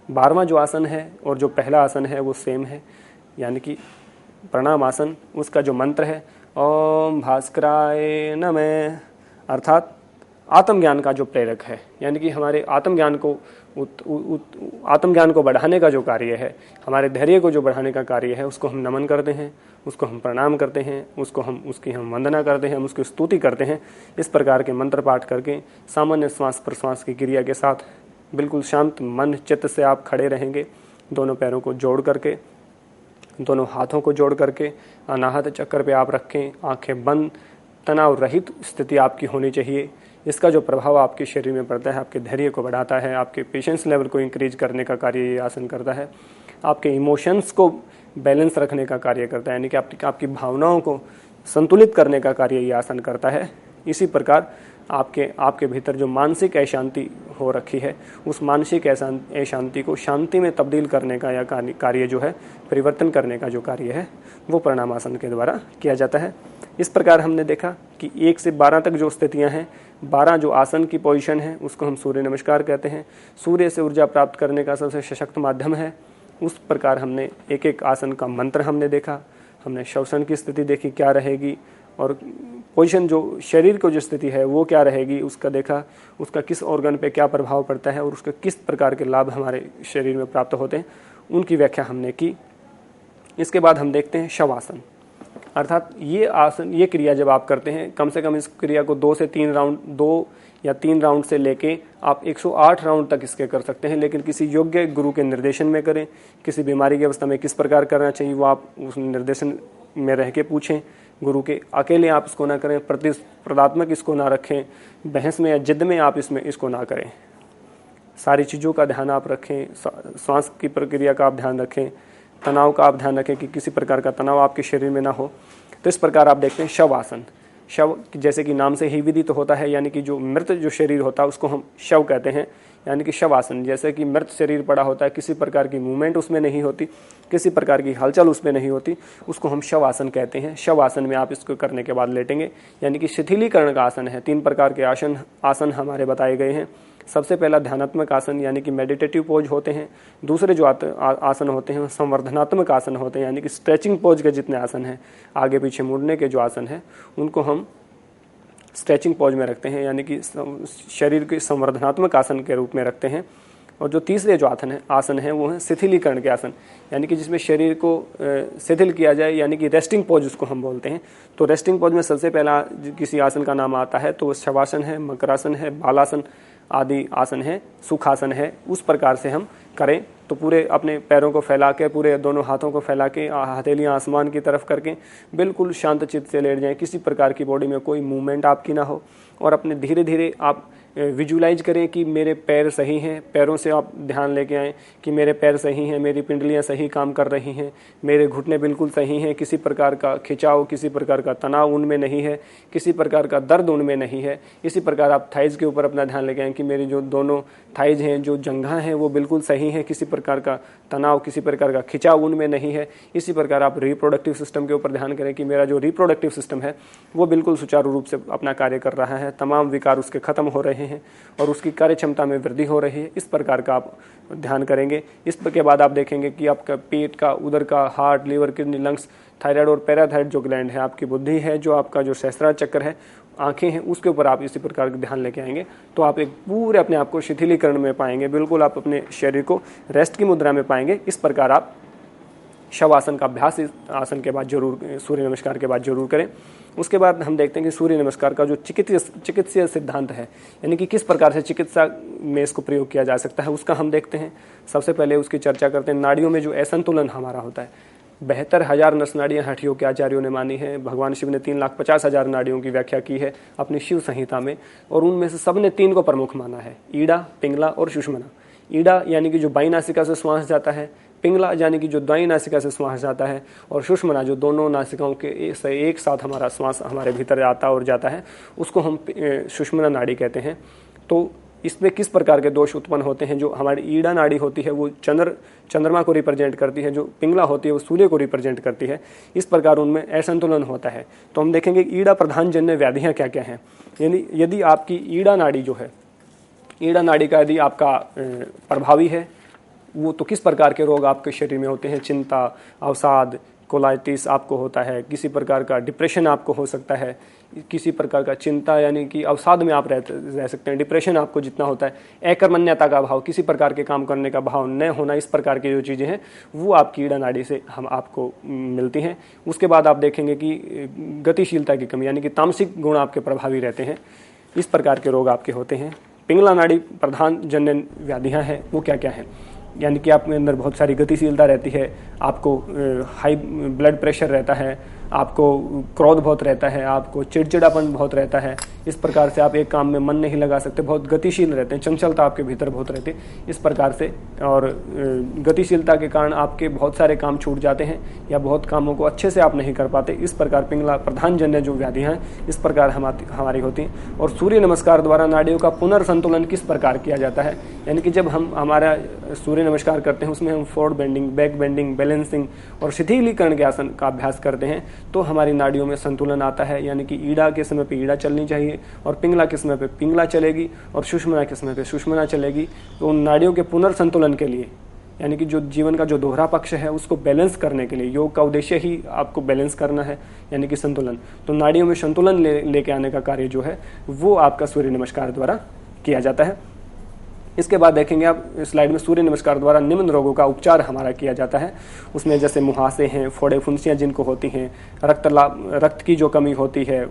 12वां जो आसन है और जो पहला आसन है वो सेम है, यानी कि प्रणाम आसन। उसका जो मंत्र है ओम भास्कराय नमः, अर्थात आत्मज्ञान का जो प्रेरक है, यानी कि हमारे आत्मज्ञान को बढ़ाने का जो कार्य है, हमारे धैर्य को जो बढ़ाने का कार्य है, उसको हम नमन करते हैं, उसको हम प्रणाम करते हैं, उसकी हम वंदना करते हैं, हम उसकी स्तुति करते हैं। इस प्रकार के मंत्र पाठ करके सामान्य श्वास प्रश्वास की क्रिया के साथ बिल्कुल शांत मन चित्त से आप खड़े रहेंगे। दोनों पैरों को जोड़ करके, दोनों हाथों को जोड़ करके अनाहत चक्कर पे आप रखें, आंखें बंद, तनाव रहित स्थिति आपकी होनी चाहिए। इसका जो प्रभाव आपके शरीर में पड़ता है, आपके धैर्य को बढ़ाता है, आपके पेशेंस लेवल को इंक्रीज करने का कार्य ये आसन करता है, आपके इमोशंस को बैलेंस रखने का कार्य करता है, यानी कि आपकी भावनाओं को संतुलित करने का कार्य ये आसन करता है। इसी प्रकार आपके भीतर जो मानसिक अशांति हो रखी है, उस मानसिक अशांति को शांति में तब्दील करने का या कार्य जो है, परिवर्तन करने का जो कार्य है, वो प्राणायाम आसन के द्वारा किया जाता है। इस प्रकार हमने देखा कि 1 से 12 तक जो स्थितियां हैं, 12 जो आसन की पोजीशन है, उसको हम सूर्य नमस्कार कहते हैं। सूर्य से ऊर्जा प्राप्त करने का सबसे सशक्त माध्यम है। उस प्रकार हमने एक एक आसन का मंत्र हमने देखा, हमने श्वसन की स्थिति देखी क्या रहेगी, और पोजीशन जो शरीर को जो स्थिति है वो क्या रहेगी उसका देखा, उसका किस ऑर्गन पे क्या प्रभाव पड़ता है और उसका किस प्रकार के लाभ हमारे शरीर में प्राप्त होते हैं, उनकी व्याख्या हमने की। इसके बाद हम देखते हैं शवासन, अर्थात ये आसन, ये क्रिया जब आप करते हैं, कम से कम इस क्रिया को 2 या 3 राउंड से लेके आप 108 राउंड तक इसके कर सकते हैं, लेकिन किसी योग्य गुरु के निर्देशन में करें। किसी बीमारी की अवस्था में किस प्रकार करना चाहिए वो आप उस निर्देशन में रह के पूछें गुरु के। अकेले आप इसको ना करें, प्रतिस्पर्धात्मक इसको ना रखें, बहस में या जिद में आप इसको ना करें। सारी चीज़ों का ध्यान आप रखें, श्वास की प्रक्रिया का आप ध्यान रखें, तनाव का आप ध्यान रखें कि किसी प्रकार का तनाव आपके शरीर में ना हो। तो इस प्रकार आप देखते हैं शव आसन। शव जैसे कि नाम से ही विदित होता है, यानी कि जो मृत जो शरीर होता है उसको हम शव कहते हैं, यानी कि शव आसन। जैसे कि मृत शरीर पड़ा होता है, किसी प्रकार की मूवमेंट उसमें नहीं होती, किसी प्रकार की हलचल उसमें नहीं होती, उसको हम शव आसन कहते हैं। शव आसन में आप इसको करने के बाद लेटेंगे, यानी कि शिथिलीकरण का आसन है। 3 प्रकार के आसन हमारे बताए गए हैं। सबसे पहला ध्यानात्मक आसन, यानी कि मेडिटेटिव पोज होते हैं। दूसरे जो आसन होते हैं संवर्धनात्मक आसन होते हैं, यानी कि स्ट्रेचिंग पोज के जितने आसन हैं, आगे पीछे मुड़ने के जो आसन हैं, उनको हम स्ट्रेचिंग पोज में रखते हैं, यानी कि शरीर के संवर्धनात्मक आसन के रूप में रखते हैं। और जो तीसरे जो आसन है वो है शिथिलीकरण के आसन, यानी कि जिसमें शरीर को शिथिल किया जाए, यानी कि रेस्टिंग पोज उसको हम बोलते हैं। तो रेस्टिंग पोज में सबसे पहला किसी आसन का नाम आता है तो शवासन है, मकरासन है, बालासन आदि आसन है, सुखासन है। उस प्रकार से हम करें तो पूरे अपने पैरों को फैला के, पूरे दोनों हाथों को फैला के, हथेलियां आसमान की तरफ करके बिल्कुल शांत चित्त से लेट जाएं। किसी प्रकार की बॉडी में कोई मूवमेंट आपकी ना हो, और अपने धीरे धीरे आप विजुलाइज करें कि मेरे पैर सही हैं। पैरों से आप ध्यान लेके आएँ कि मेरे पैर सही हैं, मेरी पिंडलियां सही काम कर रही हैं, मेरे घुटने बिल्कुल सही हैं, किसी प्रकार का खिंचाव, किसी प्रकार का तनाव उनमें नहीं है, किसी प्रकार का दर्द उनमें नहीं है। इसी प्रकार आप थाइज के ऊपर अपना ध्यान लेके आएँ कि मेरी जो दोनों थाइज हैं, जो जंघा हैं, वो बिल्कुल सही नहीं है, किसी प्रकार का तनाव, किसी प्रकार का खिंचाव उनमें नहीं है। इसी प्रकार आप रिप्रोडक्टिव सिस्टम के ऊपर ध्यान करें कि मेरा जो रिप्रोडक्टिव सिस्टम है वो बिल्कुल सुचारू रूप से अपना कार्य कर रहा है, तमाम विकार उसके खत्म हो रहे हैं और उसकी कार्य क्षमता में वृद्धि हो रही है। इस प्रकार का आप ध्यान करेंगे। इसके बाद आप देखेंगे कि आपका पेट का, उदर का, heart, liver, kidney, lungs, thyroid और पैराथायराइड जो ग्लैंड है, आपकी बुद्धि है, जो आपका जो सहस्त्रार चक्र है, आंखें हैं, उसके ऊपर आप इसी प्रकार का ध्यान लेके आएंगे तो आप एक पूरे अपने आप को शिथिलीकरण में पाएंगे। बिल्कुल आप अपने शरीर को रेस्ट की मुद्रा में पाएंगे। इस प्रकार आप शवासन का अभ्यास इस आसन के बाद जरूर, सूर्य नमस्कार के बाद जरूर करें। उसके बाद हम देखते हैं कि सूर्य नमस्कार का जो चिकित्सीय सिद्धांत है, यानी कि किस प्रकार से चिकित्सा में इसको प्रयोग किया जा सकता है, उसका हम देखते हैं। सबसे पहले उसकी चर्चा करते हैं। नाड़ियों में जो असंतुलन हमारा होता है, 72,000 नस नाड़ियाँ हठियों के आचार्यों ने मानी है। भगवान शिव ने 3,50,000 नाड़ियों की व्याख्या की है अपनी शिव संहिता में, और उनमें से सबने 3 को प्रमुख माना है, ईड़ा, पिंगला और सुषुम्ना। ईड़ा यानी कि जो बाई नासिका से श्वास जाता है, पिंगला यानी कि जो दाई नासिका से श्वास जाता है, और सुषुम्ना जो दोनों नासिकाओं के एक साथ हमारा श्वास हमारे भीतर आता और जाता है, उसको हम सुषुम्ना नाड़ी कहते हैं। तो इसमें किस प्रकार के दोष उत्पन्न होते हैं? जो हमारी ईड़ा नाड़ी होती है वो चंद्रमा को रिप्रेजेंट करती है, जो पिंगला होती है वो सूर्य को रिप्रेजेंट करती है। इस प्रकार उनमें असंतुलन होता है। तो हम देखेंगे ईड़ा प्रधान जन्य व्याधियां क्या क्या हैं। यानी यदि आपकी ईड़ा नाड़ी जो है, ईड़ा नाड़ी का यदि आपका प्रभावी है, वो तो किस प्रकार के रोग आपके शरीर में होते हैं? चिंता, अवसाद, कोलाइटिस आपको होता है, किसी प्रकार का डिप्रेशन आपको हो सकता है, किसी प्रकार का चिंता यानी कि अवसाद में आप रह सकते हैं, डिप्रेशन आपको जितना होता है, अकर्मण्यता का भाव, किसी प्रकार के काम करने का भाव न होना, इस प्रकार की जो चीज़ें हैं वो आपकी ईड़ा नाड़ी से हम आपको मिलती हैं। उसके बाद आप देखेंगे कि गतिशीलता की कमी यानी कि तामसिक गुण आपके प्रभावी रहते हैं, इस प्रकार के रोग आपके होते हैं। पिंगला नाड़ी प्रधान जन्य व्याधियाँ हैं, वो क्या क्या हैं? यानी कि आपके अंदर बहुत सारी गतिशीलता रहती है, आपको हाई ब्लड प्रेशर रहता है, आपको क्रोध बहुत रहता है, आपको चिड़चिड़ापन बहुत रहता है। इस प्रकार से आप एक काम में मन नहीं लगा सकते, बहुत गतिशील रहते हैं, चंचलता आपके भीतर बहुत रहती है इस प्रकार से। और गतिशीलता के कारण आपके बहुत सारे काम छूट जाते हैं या बहुत कामों को अच्छे से आप नहीं कर पाते। इस प्रकार पिंगला प्रधान जन्य जो व्याधियाँ हैं इस प्रकार हमारी होती हैं। और सूर्य नमस्कार द्वारा नाड़ियों का पुनर्संतुलन किस प्रकार किया जाता है? यानी कि जब हम हमारा सूर्य नमस्कार करते हैं उसमें हम Ford bending, back bending, balancing और शिथिलीकरण के आसन का अभ्यास करते हैं तो हमारी नाड़ियों में संतुलन आता है। यानी कि ईड़ा के समय पे ईड़ा चलनी चाहिए और पिंगला के समय पे पिंगला चलेगी और सुषुम्ना के समय पे सुषुम्ना चलेगी। तो उन नाड़ियों के पुनर्संतुलन के लिए, यानी कि जो जीवन का जो दोहरा पक्ष है उसको बैलेंस करने के लिए, योग का उद्देश्य ही आपको बैलेंस करना है, यानी कि संतुलन। तो नाड़ियों में संतुलन लेके आने का कार्य जो है वो आपका सूर्य नमस्कार द्वारा किया जाता है। इसके बाद देखेंगे आप स्लाइड में सूर्य नमस्कार द्वारा निम्न रोगों का उपचार हमारा किया जाता है। उसमें जैसे मुहासे हैं, फोड़े फुंसियाँ जिनको होती हैं, रक्त की जो कमी होती है,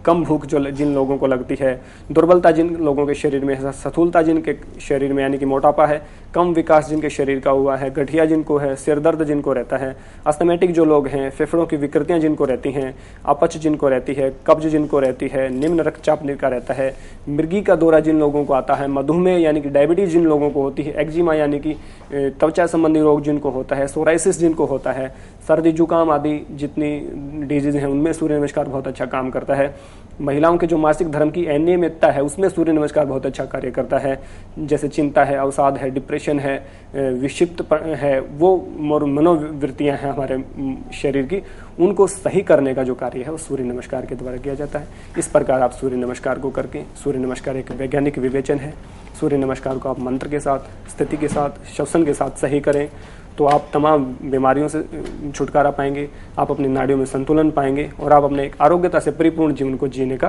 कम भूख जो जिन लोगों को लगती है, दुर्बलता जिन लोगों के शरीर में है, स्थूलता जिनके शरीर में यानी कि मोटापा है, कम विकास जिनके शरीर का हुआ है, गठिया जिनको है, सिर दर्द जिनको रहता है, अस्थमेटिक जो लोग हैं, फेफड़ों की विकृतियां जिनको रहती हैं, अपच जिनको रहती है, कब्ज जिनको रहती है, निम्न रक्तचाप का रहता है, मृगी का दौरा जिन लोगों को आता है, मधुमेह यानी कि डायबिटीज जिन लोगों को होती है, एक्जिमा यानी कि त्वचा संबंधी रोग जिनको होता है, सोराइसिस जिनको होता है, सर्दी जुकाम आदि जितनी डिजीज हैं उनमें सूर्य नमस्कार बहुत अच्छा काम करता है। महिलाओं के जो मासिक धर्म की अनियमितता है उसमें सूर्य नमस्कार बहुत अच्छा कार्य करता है। जैसे चिंता है, अवसाद है, डिप्रेशन है, विक्षिप्त है, वो मनोवृत्तियां हैं हमारे शरीर की, उनको सही करने का जो कार्य है वो सूर्य नमस्कार के द्वारा किया जाता है। इस प्रकार आप सूर्य नमस्कार को करके, सूर्य नमस्कार एक वैज्ञानिक विवेचन है, सूर्य नमस्कार को आप मंत्र के साथ, स्थिति के साथ, श्वसन के साथ सही करें तो आप तमाम बीमारियों से छुटकारा पाएंगे, आप अपनी नाड़ियों में संतुलन पाएंगे और आप अपने एक आरोग्यता से परिपूर्ण जीवन को जीने का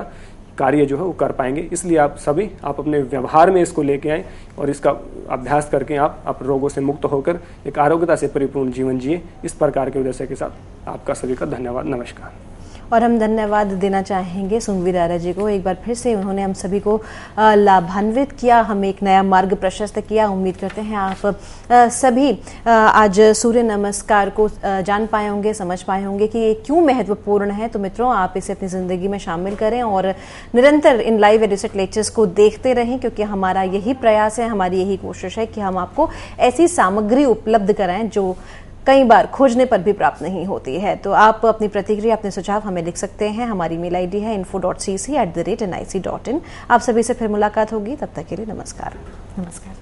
कार्य जो है वो कर पाएंगे। इसलिए आप सभी आप अपने व्यवहार में इसको लेके आए और इसका अभ्यास करके आप रोगों से मुक्त होकर एक आरोग्यता से परिपूर्ण जीवन जिए। इस प्रकार के उद्देश्य के साथ आपका सभी का धन्यवाद, नमस्कार। और हम धन्यवाद देना चाहेंगे सुंगवीर आर्य जी को। एक बार फिर से उन्होंने हम सभी को लाभान्वित किया, हमें एक नया मार्ग प्रशस्त किया। उम्मीद करते हैं आप सभी आज सूर्य नमस्कार को जान पाए होंगे, समझ पाए होंगे कि ये क्यों महत्वपूर्ण है। तो मित्रों, आप इसे अपनी ज़िंदगी में शामिल करें और निरंतर इन लाइव एडुसेट लेक्चर्स को देखते रहें, क्योंकि हमारा यही प्रयास है, हमारी यही कोशिश है कि हम आपको ऐसी सामग्री उपलब्ध कराएं जो कई बार खोजने पर भी प्राप्त नहीं होती है। तो आप अपनी प्रतिक्रिया, अपने सुझाव हमें लिख सकते हैं। हमारी मेल आईडी है info.cc@nic.in। आप सभी से फिर मुलाकात होगी, तब तक के लिए नमस्कार। नमस्कार।